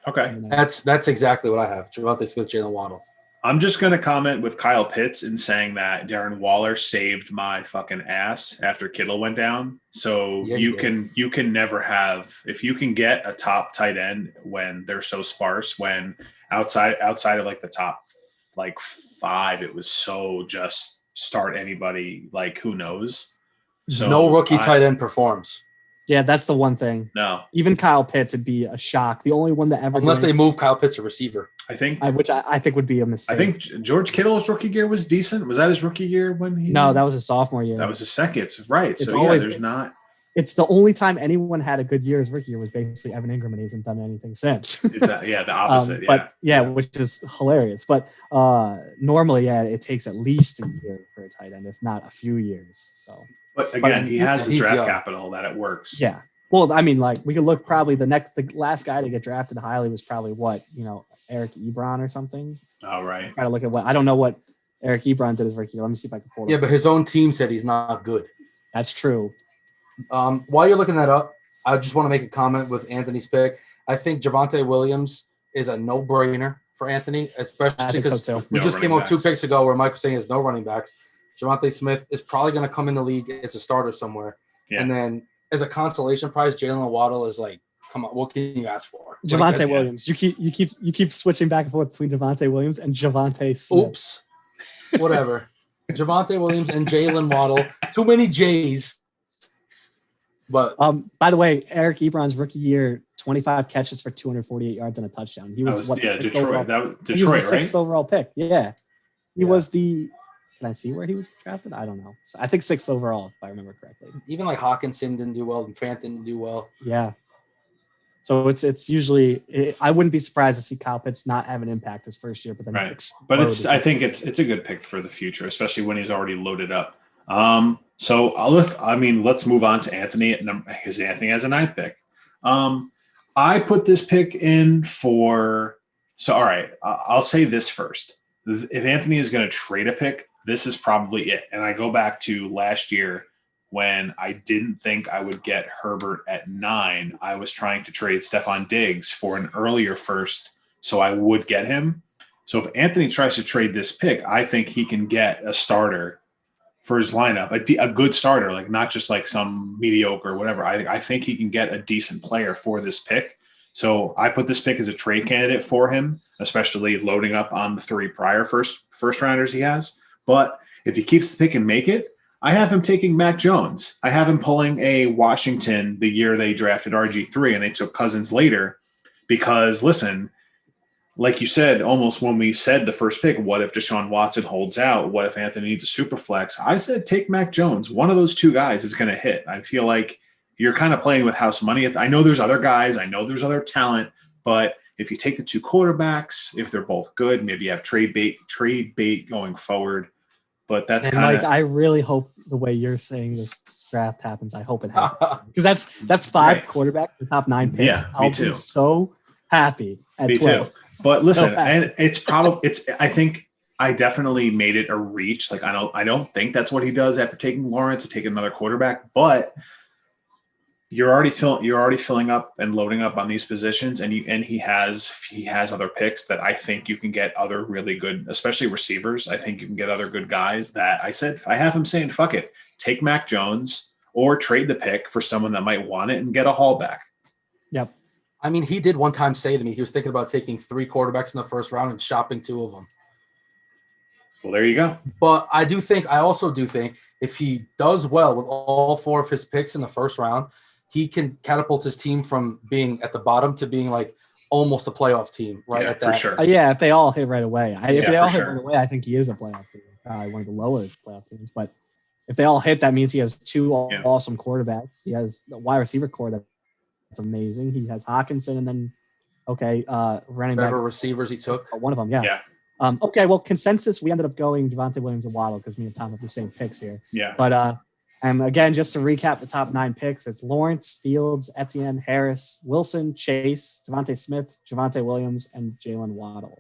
Speaker 1: Okay.
Speaker 2: That's exactly what I have. Javonte Smith, Jalen Waddle.
Speaker 1: I'm just going to comment with Kyle Pitts in saying that Darren Waller saved my fucking ass after Kittle went down. So you can never have, if you can get a top tight end when they're so sparse, when outside of like the top like 5, it was so just start anybody, like who knows. So
Speaker 2: no rookie tight end performs.
Speaker 3: Yeah, that's the one thing.
Speaker 1: No.
Speaker 3: Even Kyle Pitts would be a shock. The only one that ever
Speaker 2: unless they move Kyle Pitts to receiver.
Speaker 3: Which I think would be a mistake.
Speaker 1: I think George Kittle's rookie year was decent. Was that his rookie year when he?
Speaker 3: No, that was his sophomore year.
Speaker 1: That was his second. Right.
Speaker 3: It's
Speaker 1: so
Speaker 3: always,
Speaker 1: there's not.
Speaker 3: It's the only time anyone had a good year as rookie year was basically Evan Ingram, and he hasn't done anything since.
Speaker 1: The opposite.
Speaker 3: But which is hilarious. But normally, it takes at least a year for a tight end, if not a few years. So.
Speaker 1: But again, he has the draft capital that it works.
Speaker 3: Yeah. Well, I mean, like we could look probably the last guy to get drafted highly was probably Eric Ebron or something.
Speaker 1: Oh, right.
Speaker 3: Try to look at I don't know what Eric Ebron did his rookie. Let me see if I can pull it up.
Speaker 2: Yeah, but his own team said he's not good.
Speaker 3: That's true.
Speaker 2: While you're looking that up, I just want to make a comment with Anthony's pick. I think Javonte Williams is a no-brainer for Anthony, especially because we just came out 2 picks ago where Mike was saying there's no running backs. Javonte Smith is probably going to come in the league as a starter somewhere. Yeah. And then as a consolation prize, Jalen Waddle is like, come on, what can you ask for?
Speaker 3: Javonte Williams. You keep switching back and forth between Javonte Williams and Javonte Smith.
Speaker 2: Oops. Whatever. Javonte Williams and Jalen Waddle. Too many J's. But
Speaker 3: by the way, Eric Ebron's rookie year, 25 catches for 248 yards and a touchdown. He was
Speaker 1: Detroit.
Speaker 3: Overall,
Speaker 1: that was Detroit,
Speaker 3: he was the
Speaker 1: right?
Speaker 3: 6th overall pick. Yeah. He was the. Can I see where he was drafted? I don't know. I think 6th overall, if I remember correctly.
Speaker 2: Even like Hawkinson didn't do well, and Fant didn't do well.
Speaker 3: Yeah. So it's usually I wouldn't be surprised to see Kyle Pitts not have an impact his first year, but then
Speaker 1: right. But I think it's a good pick for the future, especially when he's already loaded up. So let's move on to Anthony because Anthony has a 9th pick. I put this pick in for. So all right, I'll say this first. If Anthony is going to trade a pick, this is probably it. And I go back to last year when I didn't think I would get Herbert at 9. I was trying to trade Stephon Diggs for an earlier first so I would get him. So if Anthony tries to trade this pick, I think he can get a starter for his lineup, a good starter, like not just like some mediocre or whatever. I think he can get a decent player for this pick. So I put this pick as a trade candidate for him, especially loading up on the 3 prior first rounders he has. But if he keeps the pick and make it, I have him taking Mac Jones. I have him pulling a Washington the year they drafted RG3 and they took Cousins later because, listen, like you said, almost when we said the first pick, what if Deshaun Watson holds out? What if Anthony needs a super flex? I said take Mac Jones. One of those 2 guys is going to hit. I feel like you're kind of playing with house money. I know there's other guys. I know there's other talent. But if you take the 2 quarterbacks, if they're both good, maybe you have trade bait going forward. But that's kind of
Speaker 3: like I really hope the way you're saying this draft happens. I hope it happens because that's 5 quarterbacks, the top 9 picks.
Speaker 1: Yeah,
Speaker 3: I'll be so happy at
Speaker 1: me
Speaker 3: 12.
Speaker 1: Too. But listen, and I think I definitely made it a reach. Like I don't think that's what he does after taking Lawrence to take another quarterback, but you're already filling up and loading up on these positions, and he has other picks that I think you can get other really good, especially receivers. I think you can get other good guys that I have him saying, fuck it, take Mac Jones or trade the pick for someone that might want it and get a haul back.
Speaker 3: Yep.
Speaker 2: I mean, he did one time say to me, he was thinking about taking 3 quarterbacks in the first round and shopping 2 of them.
Speaker 1: Well, there you go.
Speaker 2: But I also do think if he does well with all 4 of his picks in the first round, he can catapult his team from being at the bottom to being like almost a playoff team, right?
Speaker 1: Yeah,
Speaker 2: at that.
Speaker 1: for sure.
Speaker 3: If they all hit right away. If they all hit right away, I think he is a playoff team. One of the lower playoff teams. But if they all hit, that means he has 2 awesome quarterbacks. He has the wide receiver core that's amazing. He has Hawkinson and then, running back.
Speaker 2: Receivers he took.
Speaker 3: One of them, yeah. Well, consensus, we ended up going Javonte Williams and Waddle because me and Tom have the same picks here.
Speaker 1: Yeah.
Speaker 3: But and again, just to recap the top 9 picks, it's Lawrence, Fields, Etienne, Harris, Wilson, Chase, Devontae Smith, Javonte Williams, and Jalen Waddle.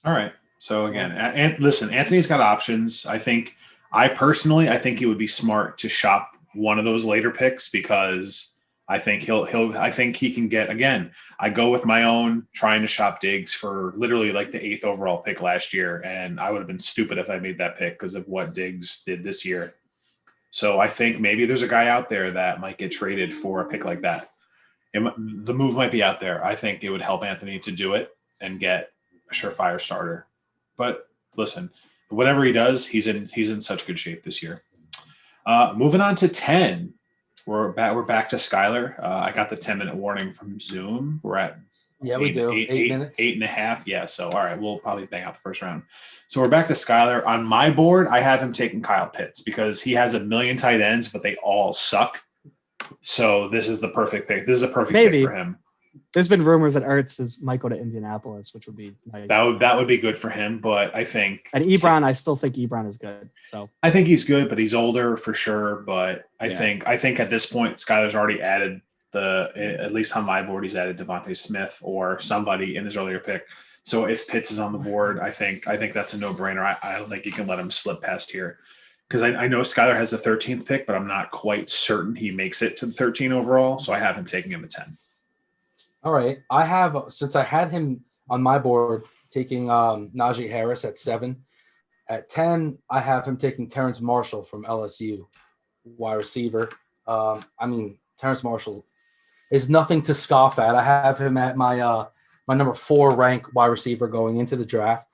Speaker 1: All right. So again, listen, Anthony's got options. I think it would be smart to shop one of those later picks because I think he can get, again, I go with my own trying to shop Diggs for literally like the 8th overall pick last year. And I would have been stupid if I made that pick because of what Diggs did this year. So I think maybe there's a guy out there that might get traded for a pick like that. The move might be out there. I think it would help Anthony to do it and get a surefire starter. But listen, whatever he does, he's in such good shape this year. Moving on to 10. We're back to Skylar. I got the 10-minute warning from Zoom. We're at
Speaker 2: we do 8 minutes,
Speaker 1: 8.5. Yeah. So all right, we'll probably bang out the first round. So we're back to Skylar. On my board, I have him taking Kyle Pitts because he has a million tight ends, but they all suck. So this is the perfect pick. This is a perfect pick for him.
Speaker 3: There's been rumors that Ertz might go to Indianapolis, which would be nice.
Speaker 1: That would be good for him, but I think
Speaker 3: and Ebron, I still think Ebron is good. So
Speaker 1: I think he's good, but he's older for sure. But I think at this point, Skylar's already added at least on my board, he's added Devontae Smith or somebody in his earlier pick. So if Pitts is on the board, I think that's a no-brainer. I don't think you can let him slip past here, because I know Skyler has the 13th pick, but I'm not quite certain he makes it to the 13 overall. So I have him taking him at 10.
Speaker 2: All right. Since I had him on my board taking Najee Harris at 7. At 10, I have him taking Terrence Marshall from LSU, wide receiver. Terrence Marshall is nothing to scoff at. I have him at my number 4 rank wide receiver going into the draft.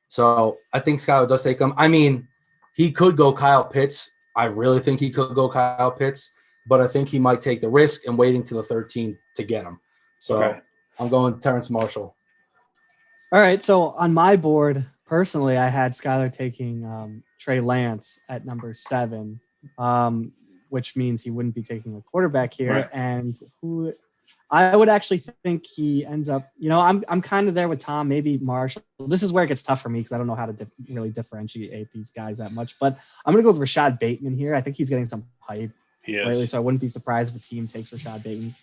Speaker 2: So I think Skyler does take him. I mean, he could go Kyle Pitts. I really think he could go Kyle Pitts, but I think he might take the risk and waiting to the 13 to get him. So I'm going Terrence Marshall.
Speaker 3: All right. So on my board, personally, I had Skyler taking Trey Lance at number 7, which means he wouldn't be taking a quarterback here.
Speaker 1: Right.
Speaker 3: And who I would actually think he ends up, I'm kind of there with Tom, maybe Marshall. This is where it gets tough for me because I don't know how to really differentiate these guys that much. But I'm going to go with Rashad Bateman here. I think he's getting some hype lately, so I wouldn't be surprised if a team takes Rashad Bateman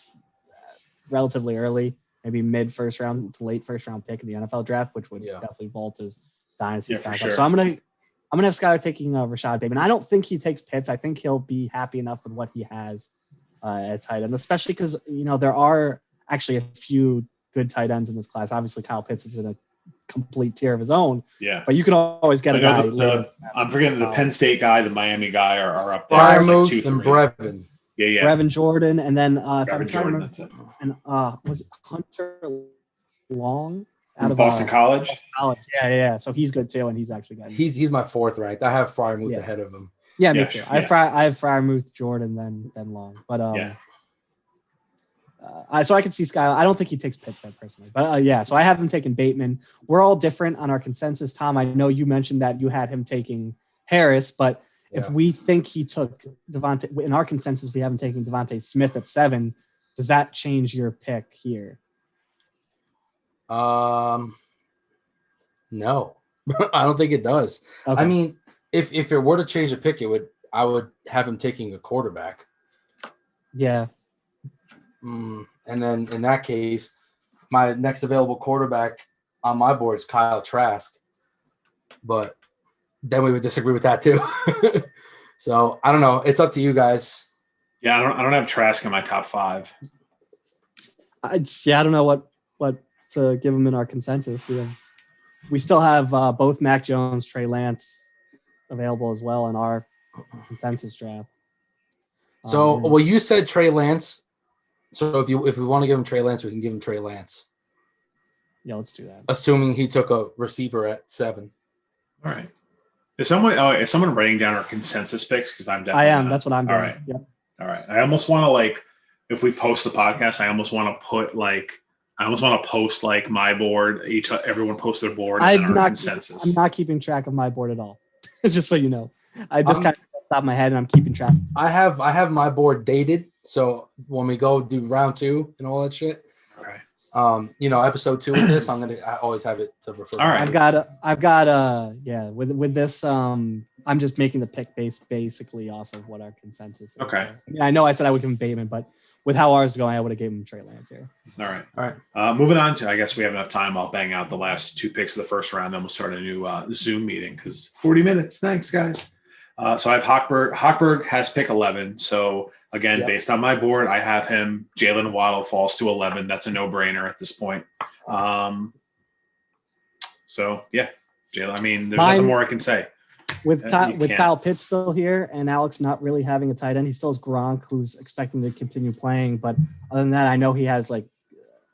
Speaker 3: relatively early, maybe mid first round to late first round pick in the NFL draft, which would definitely vault his dynasty stack up.
Speaker 1: Sure.
Speaker 3: So I'm gonna have Skyler taking Rashad Bateman. I don't think he takes Pitts. I think he'll be happy enough with what he has at tight end, especially because there are actually a few good tight ends in this class. Obviously, Kyle Pitts is in a complete tier of his own.
Speaker 1: Yeah,
Speaker 3: but you can always get a guy.
Speaker 1: I'm forgetting the Penn State guy, the Miami guy are up there.
Speaker 2: Freiermuth and Brevin.
Speaker 1: Yeah.
Speaker 3: Brevin Jordan, and then
Speaker 1: Jordan, that's it.
Speaker 3: And was it Hunter Long
Speaker 1: out of Boston College?
Speaker 3: Boston College. Yeah. So he's good too, and he's actually got.
Speaker 2: He's my 4th ranked. I have Freiermuth ahead of him.
Speaker 3: Yeah, me too. I have Freiermuth, Jordan, then Long. But so I can see Skyler. I don't think he takes Pitts there personally, but so I have him taking Bateman. We're all different on our consensus. Tom, I know you mentioned that you had him taking Harris, but if we think he took Devontae, in our consensus, we have him taking Devontae Smith at 7. Does that change your pick here?
Speaker 2: No, I don't think it does.
Speaker 3: Okay.
Speaker 2: I mean, if it were to change the pick, I would have him taking a quarterback.
Speaker 3: Yeah.
Speaker 2: And then in that case, my next available quarterback on my board is Kyle Trask, but then we would disagree with that too. So I don't know. It's up to you guys.
Speaker 1: Yeah, I don't have Trask in my top 5.
Speaker 3: I don't know what to give him in our consensus. We still have both Mac Jones, Trey Lance available as well in our consensus draft.
Speaker 2: So you said Trey Lance. So if we want to give him Trey Lance, we can give him Trey Lance.
Speaker 3: Yeah, let's do that.
Speaker 2: Assuming he took a receiver at 7.
Speaker 1: All right. Is someone writing down our consensus picks? Because I'm definitely.
Speaker 3: I am. That's what I'm doing.
Speaker 1: All right.
Speaker 3: Yep.
Speaker 1: All right. I almost want to if we post the podcast, I almost want to post my board. Everyone post their board and then our consensus.
Speaker 3: I'm not keeping track of my board at all. Just so you know, I just kind of off the top of my head and I'm keeping track.
Speaker 2: I have my board dated, so when we go do round 2 and all that shit. Episode 2 of this, I always have it to refer.
Speaker 1: All right.
Speaker 3: I've got with this, I'm just making the pick basically off of what our consensus is.
Speaker 1: Okay.
Speaker 3: So, I know I said I would give him Bateman, but with how ours is going, I would have given him Trey Lance here.
Speaker 1: All right. Moving on to, I guess we have enough time. I'll bang out the last 2 picks of the first round, then we'll start a new Zoom meeting because 40 minutes. Thanks, guys. So I have Hochberg. Hochberg has pick 11. So again, based on my board, I have him. Jalen Waddle falls to 11. That's a no-brainer at this point. So yeah, Jalen. I mean, there's nothing more I can say.
Speaker 3: With Kyle Pitts still here and Alex not really having a tight end, he still has Gronk, who's expecting to continue playing. But other than that, I know he has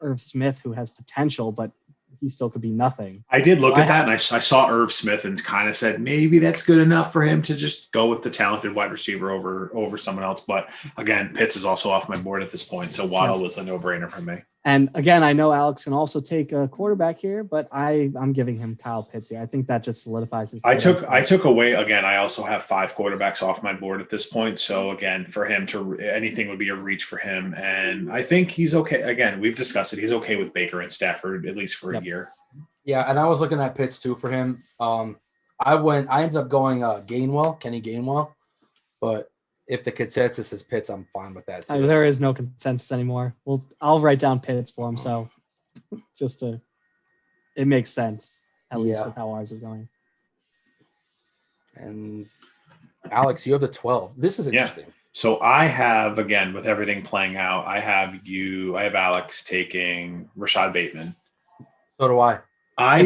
Speaker 3: Irv Smith, who has potential, but he still could be nothing.
Speaker 1: I did look at that, and I saw Irv Smith and kind of said maybe that's good enough for him to just go with the talented wide receiver over someone else. But again, Pitts is also off my board at this point, so Waddle was a no-brainer for me.
Speaker 3: And again, I know Alex can also take a quarterback here, but I'm giving him Kyle Pitts here. I think that just solidifies his. I
Speaker 1: took away again. I also have 5 quarterbacks off my board at this point. So again, for him to anything would be a reach for him, and I think he's okay. Again, we've discussed it. He's okay with Baker and Stafford at least for a year.
Speaker 2: Yeah, and I was looking at Pitts too for him. I ended up going Kenny Gainwell, but if the consensus is Pitts, I'm fine with that too.
Speaker 3: There is no consensus anymore. Well, I'll write down Pitts for him. So it makes sense at least with how ours is going.
Speaker 2: And Alex, you have the 12. This is interesting.
Speaker 1: Yeah. So I have, again, with everything playing out, I have Alex taking Rashad Bateman.
Speaker 2: So do I.
Speaker 1: I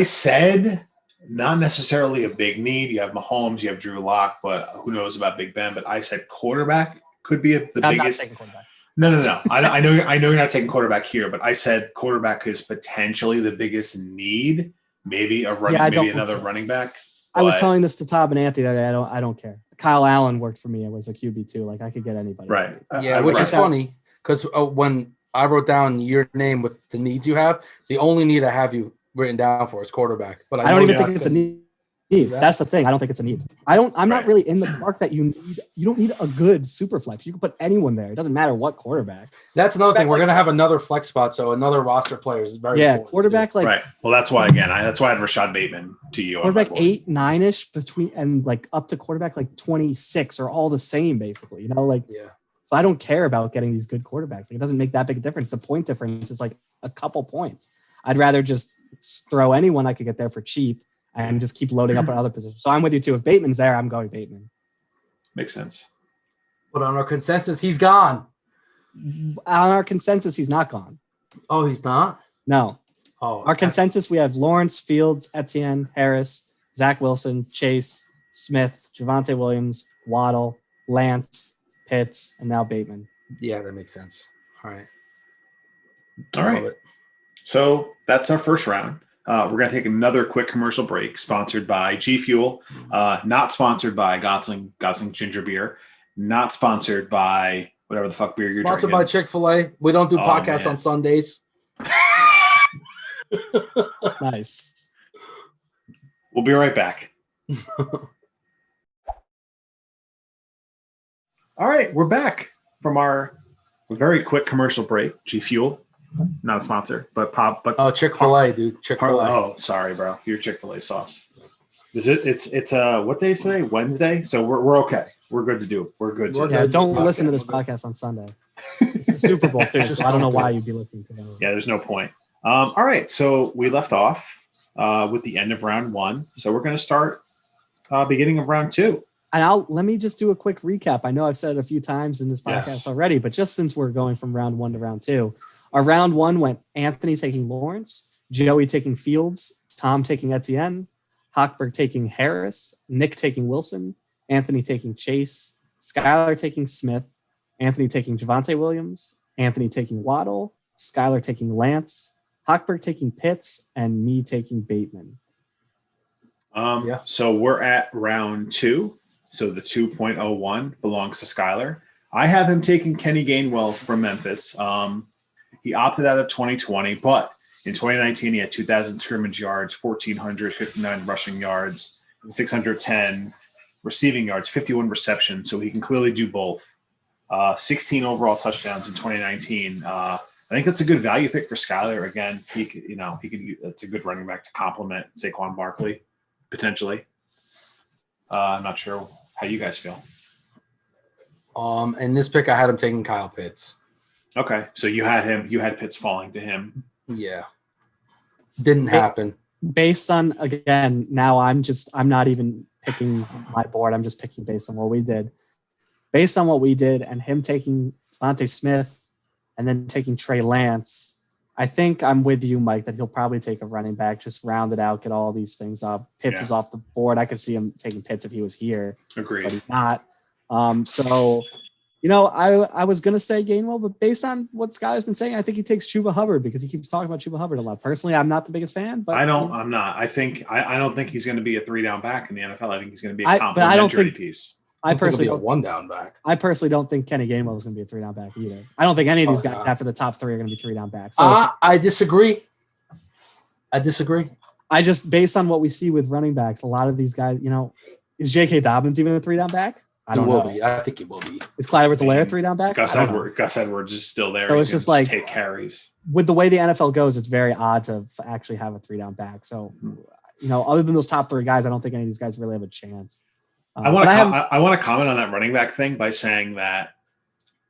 Speaker 1: said not necessarily a big need. You have Mahomes, you have Drew Lock, but who knows about Big Ben? But I said quarterback could be the
Speaker 3: I'm
Speaker 1: biggest.
Speaker 3: Not taking quarterback.
Speaker 1: No. I know you're not taking quarterback here, but I said quarterback is potentially the biggest need. Maybe another running back.
Speaker 3: I was telling this to Tom and Anthony that I don't care. Kyle Allen worked for me. It was a QB too. Like I could get anybody.
Speaker 1: Right.
Speaker 2: Which is funny because when I wrote down your name with the needs you have, the only need I have you written down for is quarterback. But
Speaker 3: I don't even think it's a need. That's the thing. I don't think it's a need. I'm not really in the mark that you don't need a good super flex. You can put anyone there. It doesn't matter what quarterback.
Speaker 2: That's another thing. We're gonna have another flex spot, so another roster player is very important
Speaker 3: quarterback
Speaker 2: too.
Speaker 1: Right. Well, that's why I had Rashad Bateman to you.
Speaker 3: Quarterback 8, 9-ish between and like up to quarterback like 26 are all the same basically. So I don't care about getting these good quarterbacks. Like it doesn't make that big a difference. The point difference is like a couple points. I'd rather just throw anyone I could get there for cheap and just keep loading up on other positions. So I'm with you too. If Bateman's there, I'm going Bateman.
Speaker 1: Makes sense.
Speaker 2: But on our consensus, he's gone.
Speaker 3: On our consensus, he's not gone.
Speaker 2: Oh, he's not?
Speaker 3: No.
Speaker 2: Oh,
Speaker 3: our consensus, we have Lawrence, Fields, Etienne, Harris, Zach Wilson, Chase, Smith, Javonte Williams, Waddle, Lance, Pitts, and now Bateman.
Speaker 2: Yeah, that makes sense. All right.
Speaker 1: So that's our first round. We're going to take another quick commercial break, sponsored by G Fuel, not sponsored by Gosling Ginger Beer, not sponsored by whatever the fuck beer you're
Speaker 2: sponsored
Speaker 1: drinking.
Speaker 2: By Chick-fil-A. We don't do podcasts on Sundays.
Speaker 3: Nice.
Speaker 1: We'll be right back. All right, we're back from our very quick commercial break. G Fuel. Not a sponsor, but
Speaker 2: Chick-fil-A, dude. Chick-fil-A.
Speaker 1: Oh, sorry, bro. Your Chick-fil-A sauce. It's what day today? Wednesday. So we're okay. We're good to do. We're good.
Speaker 3: Don't listen to this podcast on Sunday. It's the Super Bowl too. So I don't know why you'd be listening to that.
Speaker 1: Yeah, there's no point. All right. So we left off with the end of round 1. So we're going to start beginning of round 2.
Speaker 3: And let me just do a quick recap. I know I've said it a few times in this podcast already, but just since we're going from round 1 to round 2. Our round 1 went Anthony taking Lawrence, Joey taking Fields, Tom taking Etienne, Hochberg taking Harris, Nick taking Wilson, Anthony taking Chase, Skylar taking Smith, Anthony taking Javonte Williams, Anthony taking Waddle, Skylar taking Lance, Hochberg taking Pitts, and me taking Bateman.
Speaker 1: So we're at round 2. So the 2.01 belongs to Skylar. I have him taking Kenny Gainwell from Memphis. He opted out of 2020, but in 2019, he had 2,000 scrimmage yards, 1,459 rushing yards, 610 receiving yards, 51 receptions. So he can clearly do both. 16 overall touchdowns in 2019. I think that's a good value pick for Skylar. Again, he could. That's a good running back to complement Saquon Barkley, potentially. I'm not sure how you guys feel.
Speaker 2: In this pick, I had him taking Kyle Pitts.
Speaker 1: Okay, so you had Pitts falling to him.
Speaker 2: Yeah. Didn't happen.
Speaker 3: Based on, again, now I'm not even picking my board. I'm just picking based on what we did. Based on what we did and him taking Devontae Smith and then taking Trey Lance, I think I'm with you, Mike, that he'll probably take a running back, just round it out, get all these things up. Pitts is off the board. I could see him taking Pitts if he was here.
Speaker 1: Agreed.
Speaker 3: But he's not. So I was going to say Gainwell, but based on what Skylar's been saying, I think he takes Chuba Hubbard because he keeps talking about Chuba Hubbard a lot. Personally, I'm not the biggest fan, but
Speaker 1: I'm not. I don't think he's going to be a 3-down back in the NFL. I think he's going to be a complementary piece.
Speaker 2: I personally don't, a 1-down back.
Speaker 3: I personally don't think Kenny Gainwell is going to be a 3-down back either. I don't think any of these guys after the top 3 are going to be 3-down backs. So
Speaker 2: I disagree.
Speaker 3: I just, based on what we see with running backs, a lot of these guys, is J.K. Dobbins even a 3-down back? I don't know.
Speaker 2: I think he will be.
Speaker 3: Is Clyde Edwards-Helaire 3-down back?
Speaker 1: Gus Edwards is still there.
Speaker 3: So it's just like
Speaker 1: take carries.
Speaker 3: With the way the NFL goes, it's very odd to actually have a 3-down back. So, other than those top 3 guys, I don't think any of these guys really have a chance.
Speaker 1: I want to comment on that running back thing by saying that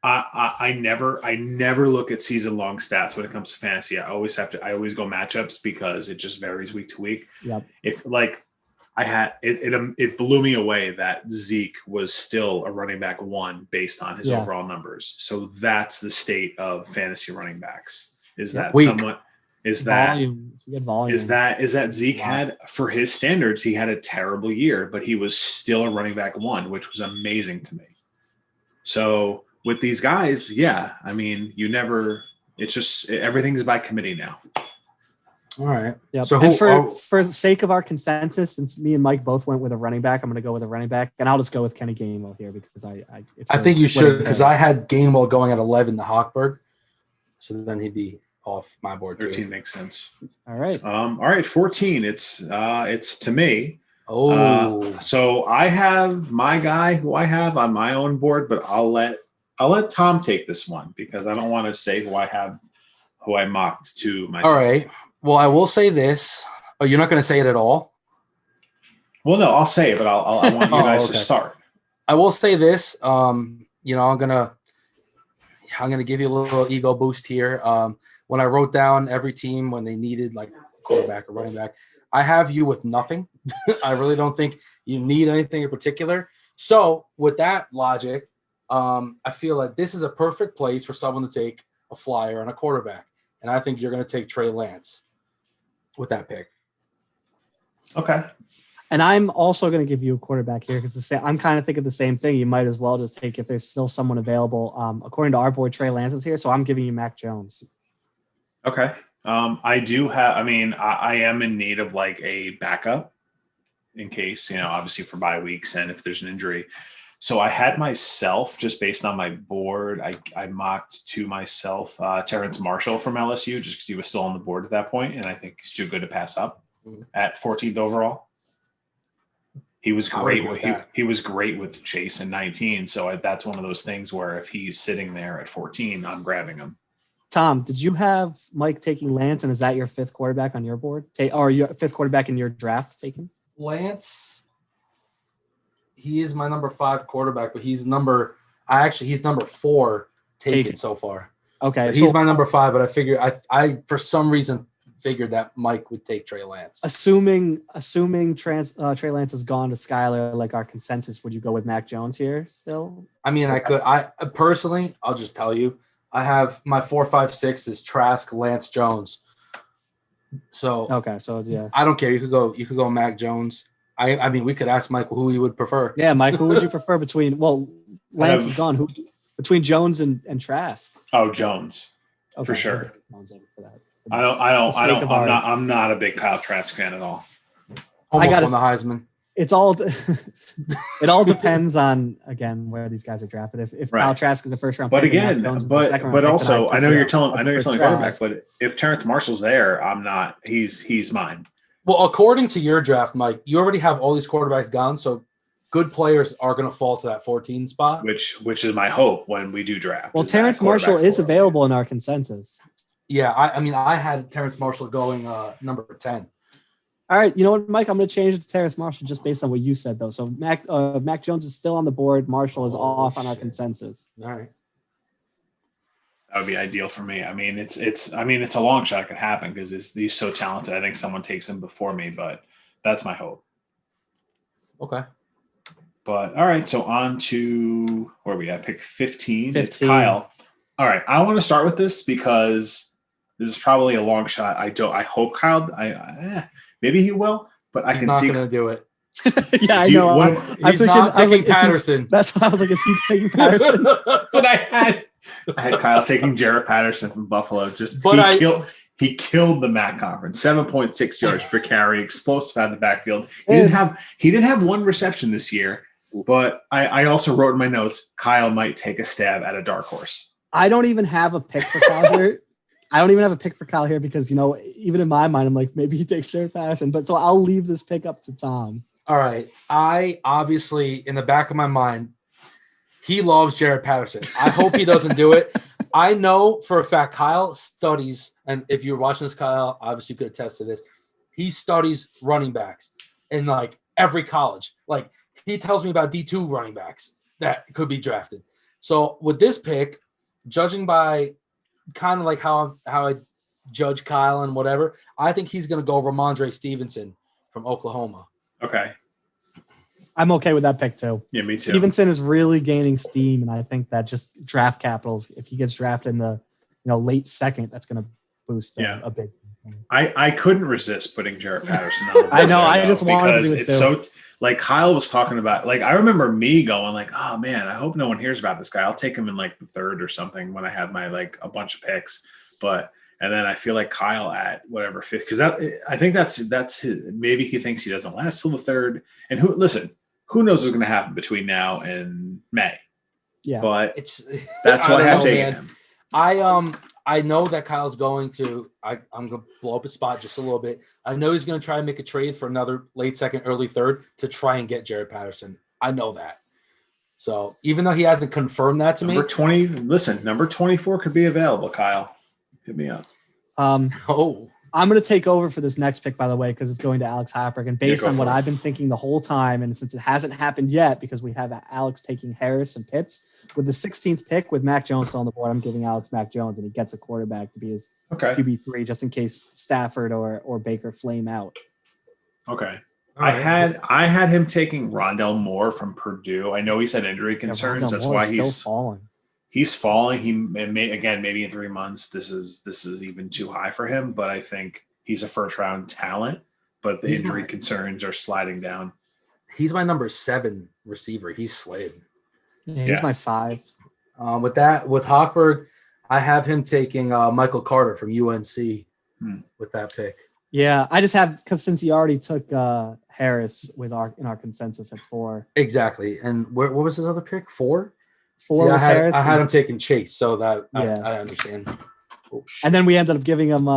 Speaker 1: I never look at season long stats when it comes to fantasy. I always go matchups because it just varies week to week.
Speaker 3: Yep.
Speaker 1: If like I had it blew me away that Zeke was still a running back 1 based on his overall numbers. So that's the state of fantasy running backs. Is that somewhat is that volume. Is that Zeke had, for his standards, he had a terrible year, but he was still a running back 1, which was amazing to me. So with these guys, I mean, it's just everything's by committee now.
Speaker 2: All right.
Speaker 3: Yeah. So for the sake of our consensus, since me and Mike both went with a running back, I'm going to go with a running back, and I'll just go with Kenny Gainwell here because I
Speaker 2: think you should, because I had Gainwell going at 11 to Hochberg, so then he'd be off my board.
Speaker 1: 13 too. Makes sense.
Speaker 3: All right.
Speaker 1: All right. 14. It's to me.
Speaker 2: Oh.
Speaker 1: So I have my guy who I have on my own board, but I'll let Tom take this one because I don't want to say who I mocked to myself.
Speaker 2: All right. Well, I will say this. Oh, you're not going to say it at all?
Speaker 1: Well, no, I'll say it, but I want you guys to start.
Speaker 2: I will say this. I'm gonna give you a little ego boost here. When I wrote down every team when they needed like quarterback or running back, I have you with nothing. I really don't think you need anything in particular. So with that logic, I feel like this is a perfect place for someone to take a flyer on a quarterback, and I think you're going to take Trey Lance with that pick.
Speaker 1: Okay.
Speaker 3: And I'm also going to give you a quarterback here because I'm kind of thinking the same thing. You might as well just take if there's still someone available. According to our board, Trey Lance is here, so I'm giving you Mac Jones.
Speaker 1: Okay. I do have. I mean, I am in need of like a backup in case, obviously for bye weeks and if there's an injury. So I had myself, just based on my board, I mocked to myself Terrence Marshall from LSU just because he was still on the board at that point, and I think he's too good to pass up at 14th overall. He was great. He was great with Chase in 19. So that's one of those things where if he's sitting there at 14, I'm grabbing him.
Speaker 3: Tom, did you have Mike taking Lance, and is that your 5th quarterback on your board? Or your 5th quarterback in your draft taken?
Speaker 2: Lance. He is my number 5 quarterback, but he's number 4 taken so far.
Speaker 3: Okay.
Speaker 2: But he's my number 5, but I figured I for some reason figured that Mike would take Trey Lance.
Speaker 3: Assuming Trey Lance has gone to Skyler, like our consensus, would you go with Mac Jones here still?
Speaker 2: I mean, I could. I personally, I'll just tell you, I have my 4, 5, 6 is Trask, Lance, Jones. So
Speaker 3: okay, so yeah,
Speaker 2: I don't care. You could go Mac Jones. I mean, we could ask Mike who he would prefer.
Speaker 3: Yeah, Mike, who would you prefer between? Well, Lance is gone. Who between Jones and Trask?
Speaker 1: Oh, Jones, for sure. I'm not a big Kyle Trask fan at all.
Speaker 2: Almost won the Heisman.
Speaker 3: It all depends on again where these guys are drafted. If Kyle Trask is a first round,
Speaker 1: but again, but also I know you're telling quarterback, but if Terrence Marshall's there, I'm not. He's mine.
Speaker 2: Well, according to your draft, Mike, you already have all these quarterbacks gone, so good players are going to fall to that 14 spot.
Speaker 1: Which is my hope when we do draft.
Speaker 3: Well, Terrence Marshall is available in our consensus.
Speaker 2: Yeah, I mean, I had Terrence Marshall going number 10.
Speaker 3: All right, you know what, Mike? I'm going to change it to Terrence Marshall just based on what you said, though. So Mac Jones is still on the board. Marshall is off on our consensus.
Speaker 2: All right.
Speaker 1: That would be ideal for me. I mean, it's a long shot. It could happen because he's so talented. I think someone takes him before me, but that's my hope.
Speaker 2: Okay.
Speaker 1: But all right, so on to where we at pick 15. It's Kyle. All right, I want to start with this because this is probably a long shot. I hope Kyle. Maybe he will, but
Speaker 2: he's not going to do it.
Speaker 3: Yeah, I know.
Speaker 2: He's not taking Patterson.
Speaker 3: That's why I was like, is he taking Patterson?
Speaker 1: But I had Kyle taking Jarrett Patterson from Buffalo. He killed the MAC conference. 7.6 yards per carry, explosive out of the backfield. He didn't have one reception this year, but I also wrote in my notes, Kyle might take a stab at a dark horse.
Speaker 3: I don't even have a pick for Kyle here. Because, even in my mind, I'm like, maybe he takes Jarrett Patterson. But so I'll leave this pick up to Tom.
Speaker 2: All right. I obviously, in the back of my mind, he loves Jarrett Patterson. I hope he doesn't do it. I know for a fact Kyle studies, and if you're watching this, Kyle, obviously you could attest to this. He studies running backs in like every college. Like he tells me about D2 running backs that could be drafted. So with this pick, judging by kind of like how I judge Kyle and whatever, I think he's going to go Ramondre Stevenson from Oklahoma.
Speaker 1: Okay.
Speaker 3: I'm okay with that pick too.
Speaker 1: Yeah, me too.
Speaker 3: Stevenson is really gaining steam, and I think that just draft capitals, if he gets drafted in the late second, that's going to boost a big.
Speaker 1: I couldn't resist putting Jaret Patterson on.
Speaker 3: I know. I just wanted to do it
Speaker 1: it's
Speaker 3: too.
Speaker 1: So like Kyle was talking about. Like I remember me going like, "Oh man, I hope no one hears about this guy. I'll take him in like the third or something when I have my like a bunch of picks." And then I feel like Kyle at whatever fifth, because I think that's his. Maybe he thinks he doesn't last till the third. And who knows what's going to happen between now and May?
Speaker 3: Yeah,
Speaker 1: but that's why I have taken him.
Speaker 2: I know that Kyle's going to. I'm going to blow up his spot just a little bit. I know he's going to try and make a trade for another late second, early third to try and get Jaret Patterson. I know that. So even though he hasn't confirmed that to
Speaker 1: me, number 24 could be available. Kyle, hit me up.
Speaker 3: I'm going to take over for this next pick, by the way, because it's going to Alex Hopper. And based on what I've been thinking the whole time, and since it hasn't happened yet, because we have Alex taking Harris and Pitts, with the 16th pick with Mac Jones still on the board, I'm giving Alex Mac Jones, and he gets a quarterback to be his QB3 just in case Stafford or Baker flame out.
Speaker 1: Okay. I had him taking Rondell Moore from Purdue. I know he's had injury concerns. That's why he's falling. He's falling. He maybe in 3 months this is even too high for him. But I think he's a first round talent. But the injury concerns are sliding down.
Speaker 2: He's my number 7 receiver. He's Slade.
Speaker 3: Yeah, he's my 5.
Speaker 2: With Hochberg, I have him taking Michael Carter from UNC with that pick.
Speaker 3: Yeah, I just have because since he already took Harris in our consensus at 4.
Speaker 2: Exactly. And what was his other pick? 4?
Speaker 3: 4 was Harris.
Speaker 2: I had him taking Chase, so that I understand.
Speaker 3: Oh, and then we ended up giving him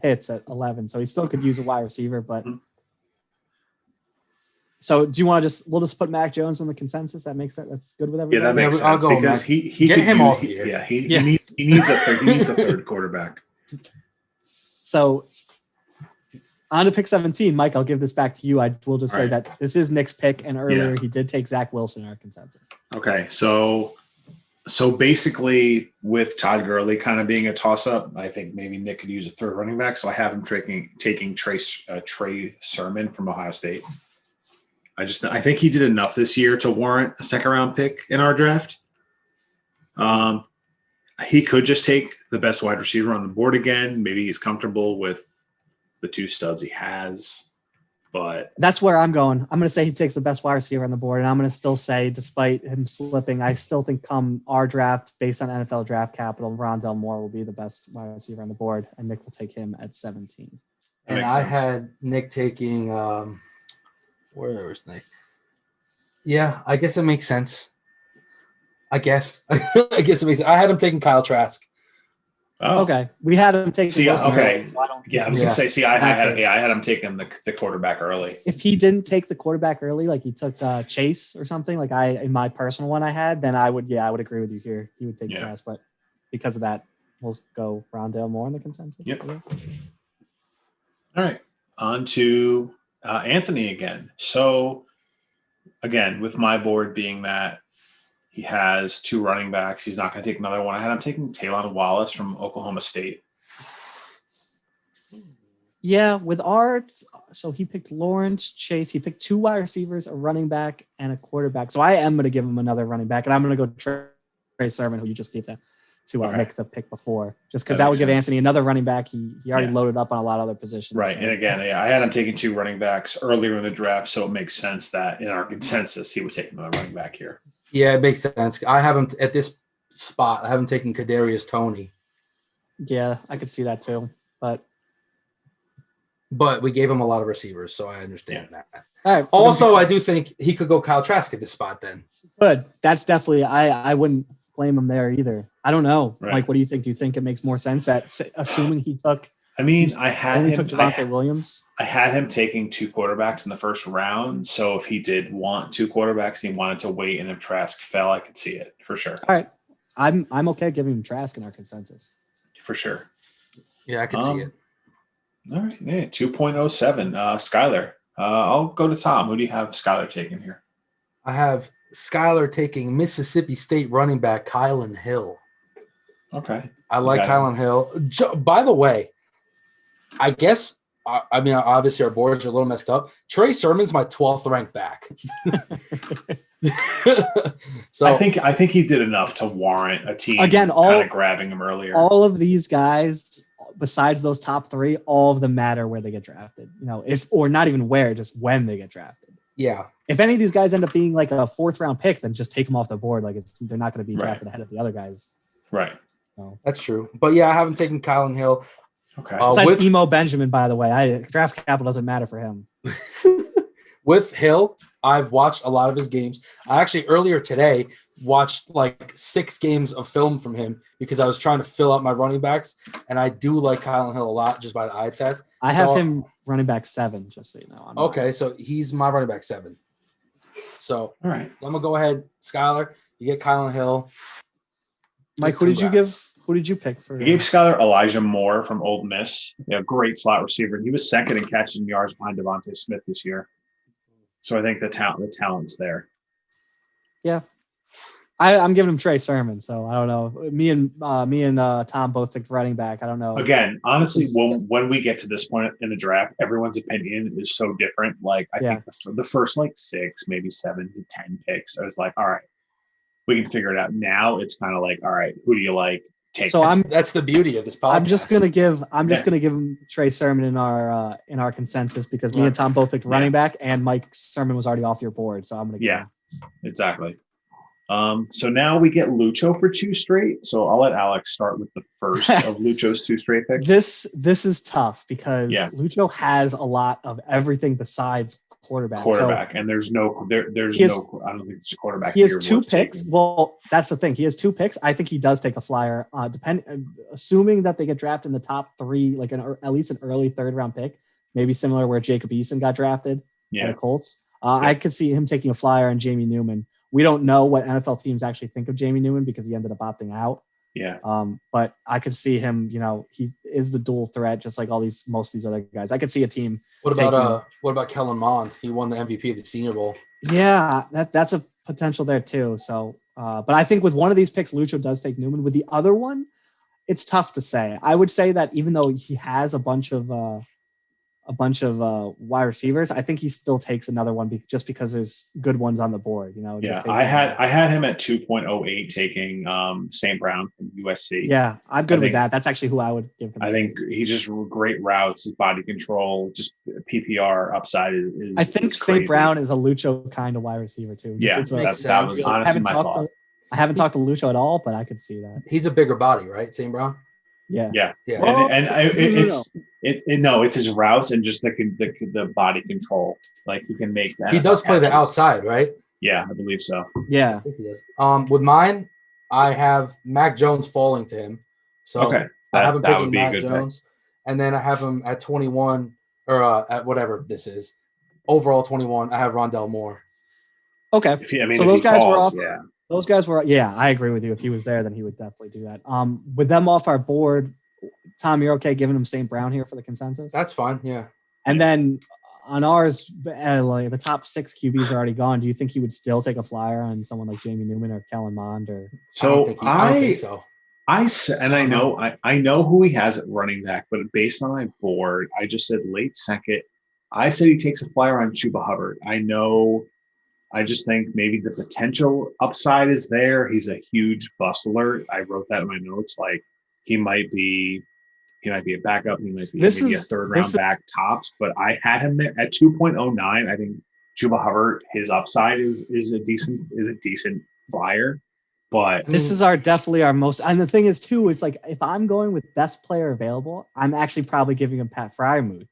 Speaker 3: Pitts at 11, so he still could use a wide receiver. But so, do you want to we'll just put Mac Jones on the consensus? That makes sense. That's good with everybody.
Speaker 1: Yeah, that makes sense. I'll go because he
Speaker 2: get him off here.
Speaker 1: Yeah, he needs a third quarterback.
Speaker 3: So. On to pick 17, Mike, I'll give this back to you. I will just say that this is Nick's pick, and earlier he did take Zach Wilson in our consensus.
Speaker 1: Okay, so basically with Todd Gurley kind of being a toss-up, I think maybe Nick could use a third running back. So I have him taking Trey Sermon from Ohio State. I think he did enough this year to warrant a second-round pick in our draft. He could just take the best wide receiver on the board again. Maybe he's comfortable with the 2 studs he has, but
Speaker 3: that's where I'm going. I'm going to say he takes the best wide receiver on the board, and I'm going to still say, despite him slipping, I still think come our draft, based on NFL draft capital, Rondell Moore will be the best wide receiver on the board, and Nick will take him at 17.
Speaker 2: And I had Nick taking where was Nick? Yeah, I guess it makes sense. I guess it makes sense. I had him taking Kyle Trask.
Speaker 3: Oh. Okay, we had him taking.
Speaker 1: I was gonna say. I had him taking the quarterback early.
Speaker 3: If he didn't take the quarterback early, like he took Chase or something, like in my personal one I had, then I would agree with you here. He would take Trask, but because of that, we'll go Rondell Moore in the consensus.
Speaker 1: Yep. All right, on to Anthony again. So again, with my board being that. He has 2 running backs. He's not going to take another one. I had him taking Taylon Wallace from Oklahoma State.
Speaker 3: Yeah, so he picked Lawrence, Chase. He picked 2 wide receivers, a running back, and a quarterback. So I am going to give him another running back, and I'm going to go Trey Sermon, who you just gave to Nick the pick before, just because that would give Anthony another running back. He already loaded up on a lot of other positions.
Speaker 1: Right, so. And again, I had him taking 2 running backs earlier in the draft, so it makes sense that in our consensus he would take another running back here.
Speaker 2: Yeah, it makes sense. I haven't at this spot. I haven't taken Kadarius Toney.
Speaker 3: Yeah, I could see that too, but
Speaker 2: we gave him a lot of receivers, so I understand that.
Speaker 3: All right.
Speaker 2: Also, I do think he could go Kyle Trask at this spot. Then
Speaker 3: good. That's definitely. I wouldn't blame him there either. I don't know, Mike. What do you think? Do you think it makes more sense that assuming he took?
Speaker 1: I mean, I had him.
Speaker 3: Took Javonte Williams.
Speaker 1: I had him taking 2 quarterbacks in the first round. So if he did want 2 quarterbacks, and he wanted to wait, and if Trask fell, I could see it for sure.
Speaker 3: All right, I'm okay giving him Trask in our consensus
Speaker 1: for sure.
Speaker 2: Yeah, I can see it.
Speaker 1: All right, 2.07. Skyler. I'll go to Tom. Who do you have Skyler taking here?
Speaker 2: I have Skylar taking Mississippi State running back Kylan Hill.
Speaker 1: Okay.
Speaker 2: I like Kylan Hill. By the way, I guess, I mean, obviously our boards are a little messed up. Trey Sermon's my 12th ranked back.
Speaker 1: So I think he did enough to warrant a team kind of grabbing him earlier.
Speaker 3: All of these guys, besides those top 3, all of them matter where they get drafted. Or not even where, just when they get drafted.
Speaker 2: Yeah.
Speaker 3: If any of these guys end up being like a 4th round pick, then just take them off the board. Like they're not going to be drafted ahead of the other guys.
Speaker 1: Right.
Speaker 3: So.
Speaker 2: That's true. But yeah, I haven't taken Kylan Hill.
Speaker 1: Okay.
Speaker 3: Besides Emo Benjamin, by the way, draft capital doesn't matter for him.
Speaker 2: With Hill, I've watched a lot of his games. I actually earlier today watched like 6 games of film from him because I was trying to fill out my running backs, and I do like Kylan Hill a lot just by the eye test.
Speaker 3: I have him running back 7, just so you know.
Speaker 2: Okay, so he's my running back 7. So
Speaker 1: all right,
Speaker 2: I'm gonna go ahead, Skylar. You get Kylan Hill.
Speaker 3: Mike, who did you give? Who did you pick for?
Speaker 1: He gave Skylar Elijah Moore from Ole Miss. Great slot receiver. He was second in catching yards behind Devontae Smith this year. So I think the talent's there.
Speaker 3: Yeah, I'm giving him Trey Sermon. So I don't know. Me and Tom both picked running back. I don't know.
Speaker 1: Again, honestly, when we get to this point in the draft, everyone's opinion is so different. Like I think the first 6, maybe 7 to 10 picks, I was like, all right, we can figure it out. Now it's kind of like, all right, who do you like?
Speaker 2: So that's the beauty of this podcast.
Speaker 3: I'm just gonna give him Trey Sermon in our consensus because me and Tom both picked running back, and Mike Sermon was already off your board, so I'm gonna give him.
Speaker 1: Exactly. So now we get Lucho for 2 straight. So I'll let Alex start with the first of Lucho's 2 straight picks.
Speaker 3: This is tough because Lucho has a lot of everything besides quarterback.
Speaker 1: And there's no I don't think it's a quarterback.
Speaker 3: He has 2 picks. Well, that's the thing. He has 2 picks. I think he does take a flyer. Assuming that they get drafted in the top 3, like at least an early 3rd round pick, maybe similar where Jacob Eason got drafted by the Colts. I could see him taking a flyer on Jamie Newman. We don't know what NFL teams actually think of Jamie Newman because he ended up opting out.
Speaker 1: Yeah.
Speaker 3: But I could see him, he is the dual threat, just like most of these other guys. I could see a team.
Speaker 2: What about Kellen Mond? He won the MVP of the Senior Bowl.
Speaker 3: Yeah, that's a potential there too. So, but I think with one of these picks, Lucho does take Newman. With the other one, it's tough to say. I would say that even though he has a bunch of wide receivers, I think he still takes another one just because there's good ones on the board.
Speaker 1: I had him at 2.08 taking St. Brown from USC.
Speaker 3: Yeah, I'm good with that. That's actually who I would give him.
Speaker 1: I think he's just great routes, his body control, just PPR upside is.
Speaker 3: I think St. Brown is a Lucho kind of wide receiver too.
Speaker 1: That was honestly my thought.
Speaker 3: I haven't talked to Lucho at all, but I could see that.
Speaker 2: He's a bigger body, right, St. Brown?
Speaker 3: Yeah.
Speaker 1: It's his routes and just the body control. Like he can make that.
Speaker 2: He does play the outside, right?
Speaker 1: Yeah, I believe so.
Speaker 3: Yeah,
Speaker 2: I think he does. With mine, I have Mac Jones falling to him. So I have him picking Mac Jones, and then I have him at 21 or at whatever this is. Overall 21, I have Rondell Moore.
Speaker 3: Okay, so those guys were off. Yeah. Those guys were, I agree with you. If he was there, then he would definitely do that. With them off our board, Tom, you're okay giving him St. Brown here for the consensus?
Speaker 2: That's fine, yeah.
Speaker 3: And then on ours, the top 6 QBs are already gone. Do you think he would still take a flyer on someone like Jamie Newman or Kellen Mond? Or
Speaker 2: I don't think so.
Speaker 1: I know who he has at running back, but based on my board, I just said late second. I said he takes a flyer on Chuba Hubbard. I just think maybe the potential upside is there. He's a huge bust alert. I wrote that in my notes. Like he might be a backup. He might be maybe a 3rd round back tops. But I had him there at 2.09. I think Chuba Hubbard, his upside is a decent flyer. But
Speaker 3: this is definitely our most. And the thing is too, is like if I'm going with best player available, I'm actually probably giving him Pat Freiermuth.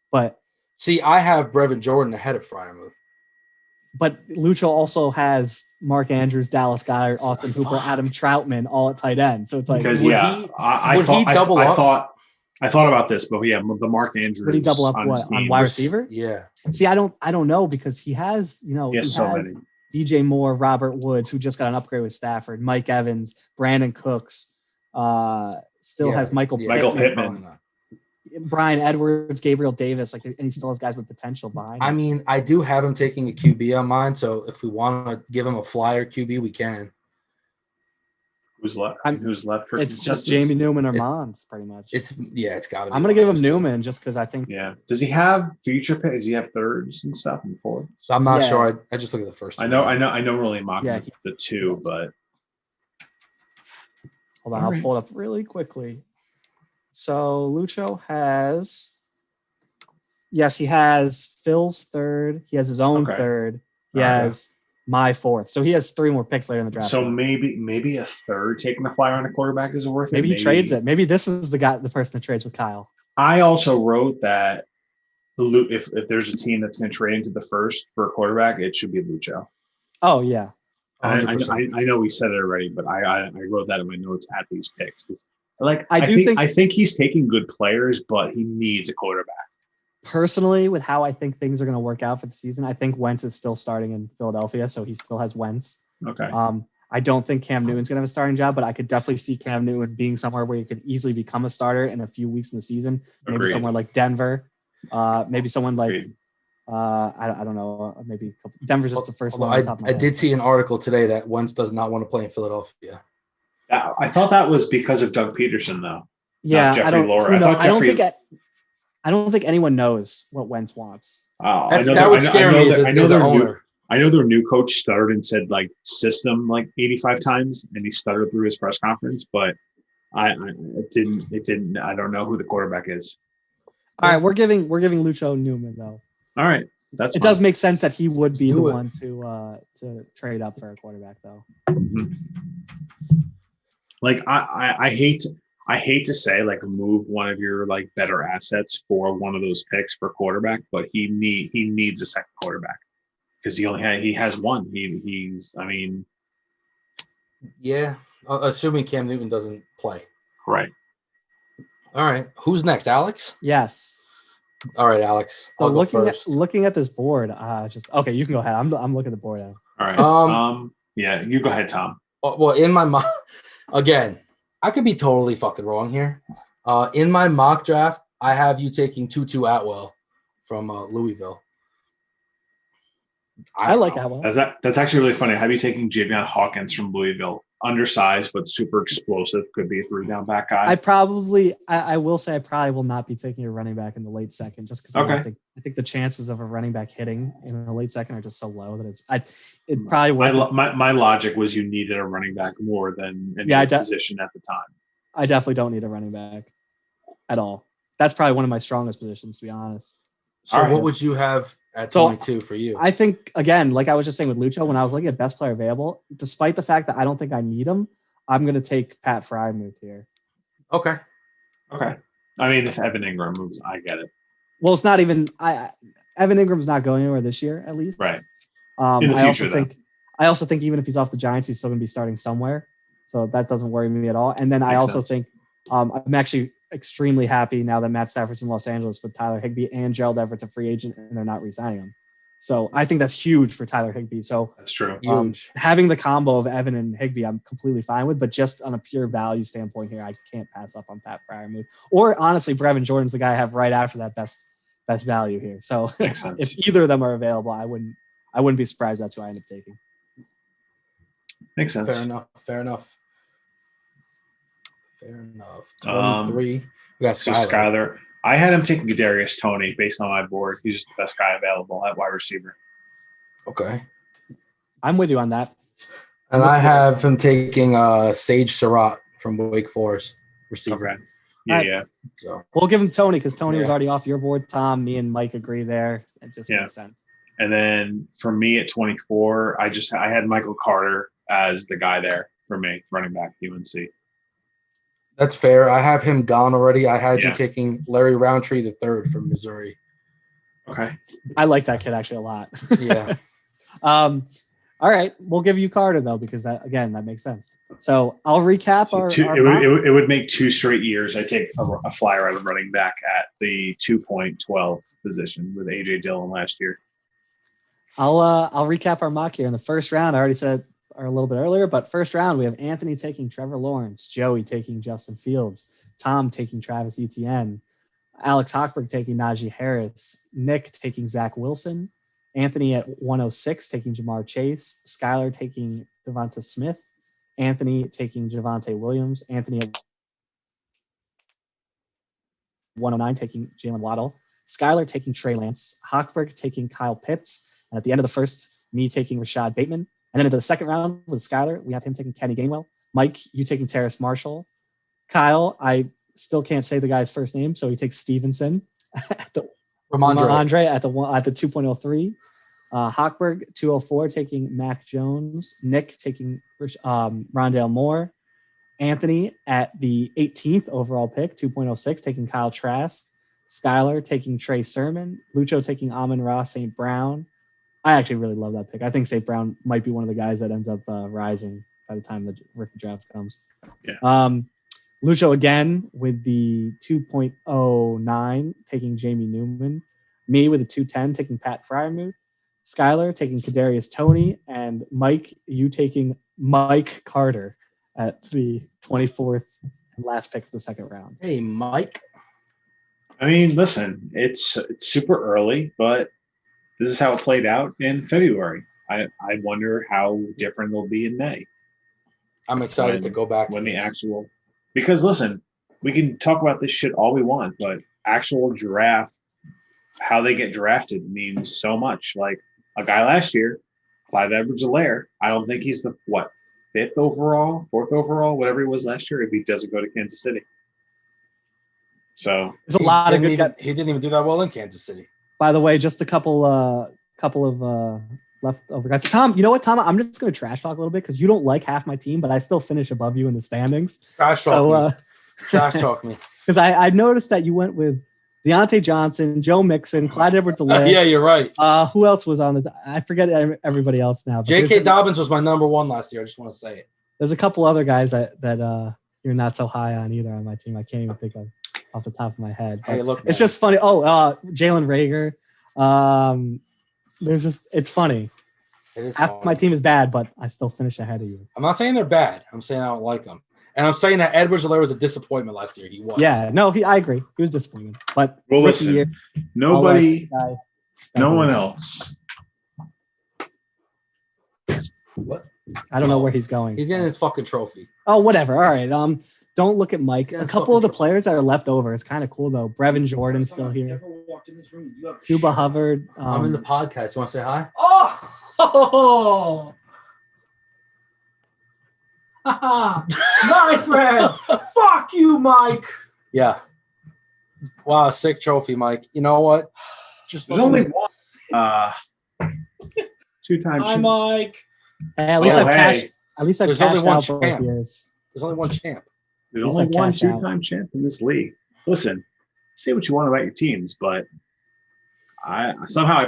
Speaker 3: But
Speaker 2: see, I have Brevin Jordan ahead of Freiermuth.
Speaker 3: But Lucho also has Mark Andrews, Dallas Goedert, Austin Hooper, Adam Troutman, all at tight end. So it's like,
Speaker 1: I thought about this, but the Mark Andrews.
Speaker 3: Would he double up on wide receiver?
Speaker 2: Yeah.
Speaker 3: See, I don't know because he has, he has many. DJ Moore, Robert Woods, who just got an upgrade with Stafford, Mike Evans, Brandon Cooks, has Michael
Speaker 1: Pittman.
Speaker 3: Brian Edwards, Gabriel Davis, and he still has guys with potential behind him.
Speaker 2: I mean, I do have him taking a QB on mine, so if we want to give him a flyer QB, we can.
Speaker 1: Who's left? Who's left for?
Speaker 3: It's just Jamie Newman or Mons, pretty much.
Speaker 2: It's got to be.
Speaker 3: I'm gonna give him Newman just because I think.
Speaker 1: Yeah. Does he have future picks? Does he have thirds and stuff and fourths?
Speaker 2: So I'm not sure. I just look at the first.
Speaker 1: I know. Really mocked the two, but
Speaker 3: hold on, I'll pull it up really quickly. So Lucho has. Yes, he has Phil's third. He has his own third. He has my fourth. So he has 3 more picks later in the draft.
Speaker 1: So maybe a third taking the flyer on a quarterback is worth it.
Speaker 3: Maybe he trades it. Maybe this is the person that trades with Kyle.
Speaker 1: I also wrote that if there's a team that's going to trade into the first for a quarterback, it should be Lucho.
Speaker 3: Oh, yeah.
Speaker 1: I know we said it already, but I wrote that in my notes at these picks. I think he's taking good players, but he needs a quarterback.
Speaker 3: Personally, with how I think things are going to work out for the season, I think Wentz is still starting in Philadelphia, so he still has Wentz.
Speaker 1: Okay.
Speaker 3: I don't think Cam Newton's going to have a starting job, but I could definitely see Cam Newton being somewhere where he could easily become a starter in a few weeks in the season. Maybe somewhere like Denver. Maybe someone like I don't know. Maybe Denver's just the first one.
Speaker 2: I did see an article today that Wentz does not want to play in Philadelphia.
Speaker 1: I thought that was because of Doug Peterson, though.
Speaker 3: Yeah, I don't think anyone knows what Wentz wants.
Speaker 2: That would scare me as an owner.
Speaker 1: I know their new coach stuttered and said system 85 times, and he stuttered through his press conference. But it didn't. I don't know who the quarterback is.
Speaker 3: All right, we're giving Lucho Newman though.
Speaker 1: All right,
Speaker 3: it does make sense that he would be the one to trade up for a quarterback though.
Speaker 1: Mm-hmm. I hate to say move one of your better assets for one of those picks for quarterback, but he needs a second quarterback because he has one.
Speaker 2: Assuming Cam Newton doesn't play.
Speaker 1: Right.
Speaker 2: All right. Who's next, Alex?
Speaker 3: Yes.
Speaker 2: All right, Alex.
Speaker 3: So looking at this board, okay. You can go ahead. I'm looking at the board now.
Speaker 1: All right. Yeah, you go ahead, Tom.
Speaker 2: Well, in my mind, again, I could be totally fucking wrong here. In my mock draft, I have you taking Tutu Atwell from Louisville.
Speaker 3: I like Atwell.
Speaker 1: That's actually really funny. I have you taking Javion Hawkins from Louisville. Undersized, but super explosive. Could be a 3-down back guy.
Speaker 3: I will say I probably will not be taking a running back in the late second just because I think the chances of a running back hitting in the late second are just so low that it probably would.
Speaker 1: My logic was you needed a running back more than any position at the time.
Speaker 3: I definitely don't need a running back at all. That's probably one of my strongest positions, to be honest.
Speaker 2: So what would you have at 22 for you?
Speaker 3: I think, again, like I was just saying with Lucho, when I was looking at best player available, despite the fact that I don't think I need him, I'm going to take Pat Freiermuth here.
Speaker 2: Okay.
Speaker 1: I mean, if Evan Ingram moves, I get it.
Speaker 3: Well, it's not even Evan Ingram's not going anywhere this year, at least.
Speaker 1: Right.
Speaker 3: In the future, I also think even if he's off the Giants, he's still going to be starting somewhere. So that doesn't worry me at all. And then I also think I'm actually extremely happy now that Matt Stafford's in Los Angeles with Tyler Higbee and Gerald Everett's a free agent and they're not re-signing him. So I think that's huge for Tyler Higbee. So
Speaker 1: that's true.
Speaker 3: Having the combo of Evan and Higbee, I'm completely fine with, but just on a pure value standpoint here, I can't pass up on Pat Freiermuth. Or honestly, Brevin Jordan's the guy I have right after that best value here. So if either of them are available, I wouldn't be surprised that's who I end up taking.
Speaker 1: Makes sense.
Speaker 2: Fair enough. 23. We got
Speaker 1: Skyler. I had him taking Kadarius Toney based on my board. He's the best guy available at wide receiver.
Speaker 2: Okay.
Speaker 3: I'm with you on that.
Speaker 2: And I have him taking Sage Surratt from Wake Forest receiver.
Speaker 1: Okay. Yeah.
Speaker 3: So we'll give him Toney because Toney was already off your board, Tom. Me and Mike agree there. It just makes sense.
Speaker 1: And then for me at 24, I had Michael Carter as the guy there for me, running back UNC.
Speaker 2: That's fair. I have him gone already. I had you taking Larry Roundtree III from Missouri.
Speaker 1: Okay.
Speaker 3: I like that kid actually a lot.
Speaker 2: Yeah.
Speaker 3: All right. We'll give you Carter though, because that makes sense. So I'll recap
Speaker 1: it would make 2 straight years. I take a flyer out of running back at the 2.12 position with AJ Dillon last year.
Speaker 3: I'll recap our mock here in the first round. I already said a little bit earlier, but first round we have Anthony taking Trevor Lawrence, Joey taking Justin Fields, Tom taking Travis Etienne, Alex Hochberg taking Najee Harris. Nick taking Zach Wilson. Anthony at 106 taking Jamar Chase. Skylar taking Devonta Smith. Anthony taking Javonte Williams. Anthony at 109 taking Jalen Waddle. Skylar taking Trey Lance. Hochberg taking Kyle Pitts. And at the end of the first, me taking Rashad Bateman. And then into the second round with Skylar, we have him taking Kenny Gainwell. Mike, you taking Terrace Marshall. Kyle, I still can't say the guy's first name, so he takes Stevenson. Ramondre at the 2.03. Hochberg 204 taking Mac Jones. Nick taking Rondale Moore. Anthony at the 18th overall pick, 2.06, taking Kyle Trask. Skylar taking Trey Sermon. Lucho taking Amon-Ra St. Brown. I actually really love that pick. I think St. Brown might be one of the guys that ends up rising by the time the rookie draft comes.
Speaker 1: Yeah.
Speaker 3: Lucho again with the 2.09 taking Jamie Newman. Me with a 210 taking Pat Freiermuth. Skylar taking Kadarius Toney. And Mike, you taking Mike Carter at the 24th and last pick of the second round.
Speaker 2: Hey, Mike.
Speaker 1: I mean, listen, it's super early, but this is how it played out in February. I wonder how different it'll be in May.
Speaker 2: I'm excited to go back to
Speaker 1: the actual, because listen, we can talk about this shit all we want, but actual draft, how they get drafted means so much. Like a guy last year, Clyde Edwards-Helaire, I don't think he's the fourth overall, whatever he was last year, if he doesn't go to Kansas City. So
Speaker 3: there's a lot of good guys.
Speaker 2: He didn't even do that well in Kansas City.
Speaker 3: By the way, just a couple of leftover guys. Tom, you know what, Tom? I'm just going to trash talk a little bit because you don't like half my team, but I still finish above you in the standings.
Speaker 2: Trash talk me. Trash talk me.
Speaker 3: Because I noticed that you went with Deontay Johnson, Joe Mixon, Clyde Edwards-Helaire.
Speaker 2: Yeah, you're right.
Speaker 3: Who else was on the? I forget everybody else now.
Speaker 2: J.K. Dobbins was my number one last year. I just want to say it.
Speaker 3: There's a couple other guys that you're not so high on either on my team. I can't even think of off the top of my head.
Speaker 2: Hey, look,
Speaker 3: it's just funny. Jalen Reagor. It's funny.
Speaker 2: It is
Speaker 3: Half
Speaker 2: funny.
Speaker 3: my team is bad, but I still finish ahead of you.
Speaker 2: I'm not saying they're bad. I'm saying I don't like them. And I'm saying that Edwards-Helaire was a disappointment last year. He was.
Speaker 3: Yeah, no, I agree. He was disappointing. But
Speaker 1: listen,
Speaker 3: year,
Speaker 1: nobody, no one else.
Speaker 2: What?
Speaker 3: I don't know where he's going.
Speaker 2: He's getting his fucking trophy.
Speaker 3: Oh, whatever. All right. Don't look at Mike. A couple of the players that are left over. It's kind of cool though. Brevin Jordan's still here. Cuba Hubbard.
Speaker 2: I'm in the podcast. You want to say hi?
Speaker 4: Oh! My friends! Fuck you, Mike!
Speaker 2: Yeah. Wow, sick trophy, Mike. You know what?
Speaker 1: There's only one. Two-time
Speaker 4: champ. Hi, Mike.
Speaker 3: At least I've cashed
Speaker 2: only one
Speaker 3: out
Speaker 2: champ.
Speaker 3: both years.
Speaker 2: There's only one champ.
Speaker 1: There's only one two-time champ in this league. Listen, say what you want about your teams, but I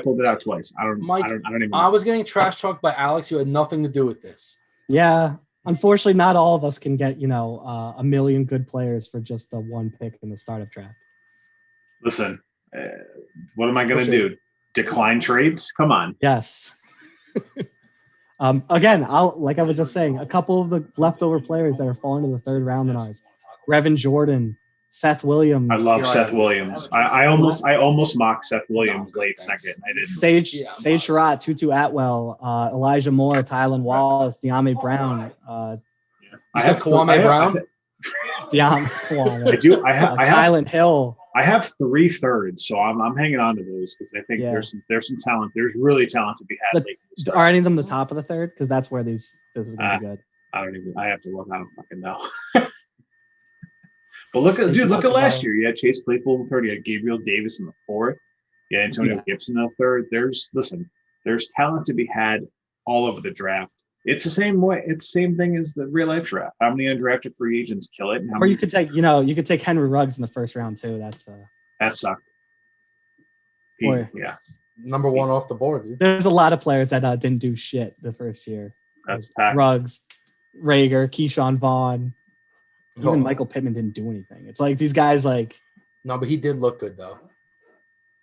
Speaker 1: pulled it out twice. I don't even know.
Speaker 2: I was getting trash talked by Alex who had nothing to do with this.
Speaker 3: Yeah. Unfortunately, not all of us can get, a million good players for just the one pick in the startup draft.
Speaker 1: Listen, what am I going to do? Decline trades? Come on.
Speaker 3: Yes. Again, like I was just saying, a couple of the leftover players that are falling to the third round in ours. Brevin Jordan, Seth Williams.
Speaker 1: I love Seth Williams. I almost mocked Seth Williams late second. I didn't.
Speaker 3: Sage Surratt, Tutu Atwell, Elijah Moore, Tylan Wallace, De'Ami Brown.
Speaker 2: I have Kwame Brown.
Speaker 3: Kwame.
Speaker 1: I do. I have
Speaker 3: Kylan Hill.
Speaker 1: I have 3 thirds, so I'm hanging on to those because I think there's some talent. There's really talent to be had.
Speaker 3: Are any of them the top of the third? Because that's where this is going to be good.
Speaker 1: I have to look. I don't fucking know. But look at last year. You had Chase Claypool in the third. You had Gabriel Davis in the fourth. You had Antonio Gibson in the third. There's talent to be had all over the draft. It's the same way. It's the same thing as the real life draft. How many undrafted free agents kill it?
Speaker 3: Or you could take Henry Ruggs in the first round too.
Speaker 1: That sucked.
Speaker 2: Number one off the board. Dude.
Speaker 3: There's a lot of players that didn't do shit the first year.
Speaker 1: That's packed.
Speaker 3: Ruggs, Reagor, Keyshawn Vaughn. Even Michael Pittman didn't do anything. It's like these guys
Speaker 2: No, but he did look good though.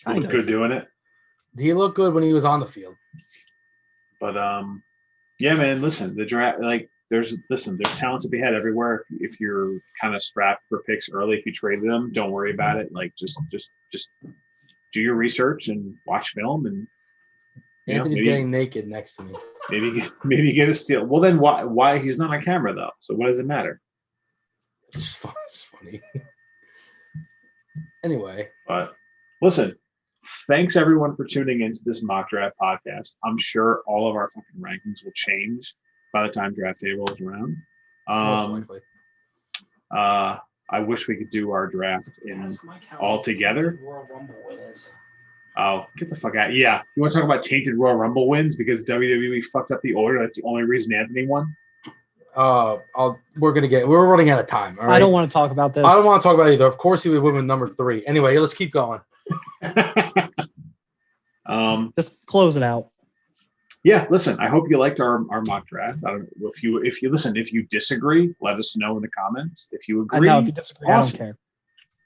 Speaker 1: He looked good doing it.
Speaker 2: He looked good when he was on the field.
Speaker 1: But yeah, man, listen, the draft, there's talent to be had everywhere. If you're kind of strapped for picks early, if you traded them, don't worry about it. Like just do your research and watch film. And
Speaker 2: Anthony's getting naked next to me.
Speaker 1: Maybe get a steal. Well, then why he's not on camera though? So what does it matter?
Speaker 2: It's funny. Anyway,
Speaker 1: but listen, thanks everyone for tuning into this mock draft podcast. I'm sure all of our fucking rankings will change by the time draft day rolls around.
Speaker 2: Most likely.
Speaker 1: I wish we could do our draft all together.
Speaker 4: Royal Rumble winners.
Speaker 1: Oh, get the fuck out! Yeah, you want to talk about tainted Royal Rumble wins because WWE fucked up the order? That's the only reason Anthony won.
Speaker 2: We're running out of time. All right?
Speaker 3: I don't want to talk about this.
Speaker 2: I don't want to talk about it either. Of course, he would win with number 3. Anyway, let's keep going.
Speaker 3: Just close it out.
Speaker 1: Yeah, listen. I hope you liked our mock draft. I don't know if you disagree, let us know in the comments. If you agree,
Speaker 3: if you disagree,
Speaker 1: awesome.
Speaker 3: I don't care.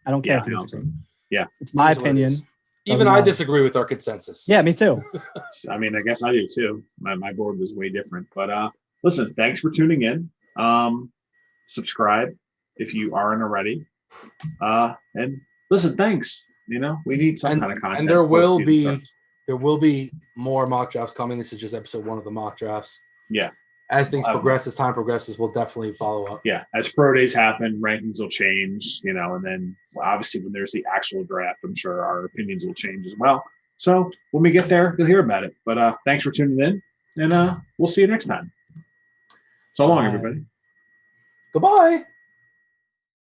Speaker 3: I don't care if you disagree.
Speaker 1: Yeah,
Speaker 3: it's my opinion.
Speaker 2: Even I disagree with our consensus.
Speaker 3: Yeah, me too.
Speaker 1: I mean, I guess I do too. My board was way different, but listen. Thanks for tuning in. Subscribe if you aren't already. And listen, thanks. We need some kind of content.
Speaker 2: And there will be more mock drafts coming. This is just episode 1 of the mock drafts.
Speaker 1: Yeah.
Speaker 2: As things progress, as time progresses, we'll definitely follow up.
Speaker 1: Yeah. As pro days happen, rankings will change, and then obviously when there's the actual draft, I'm sure our opinions will change as well. So when we get there, you'll hear about it. But thanks for tuning in, and we'll see you next time. So long, everybody.
Speaker 2: Goodbye.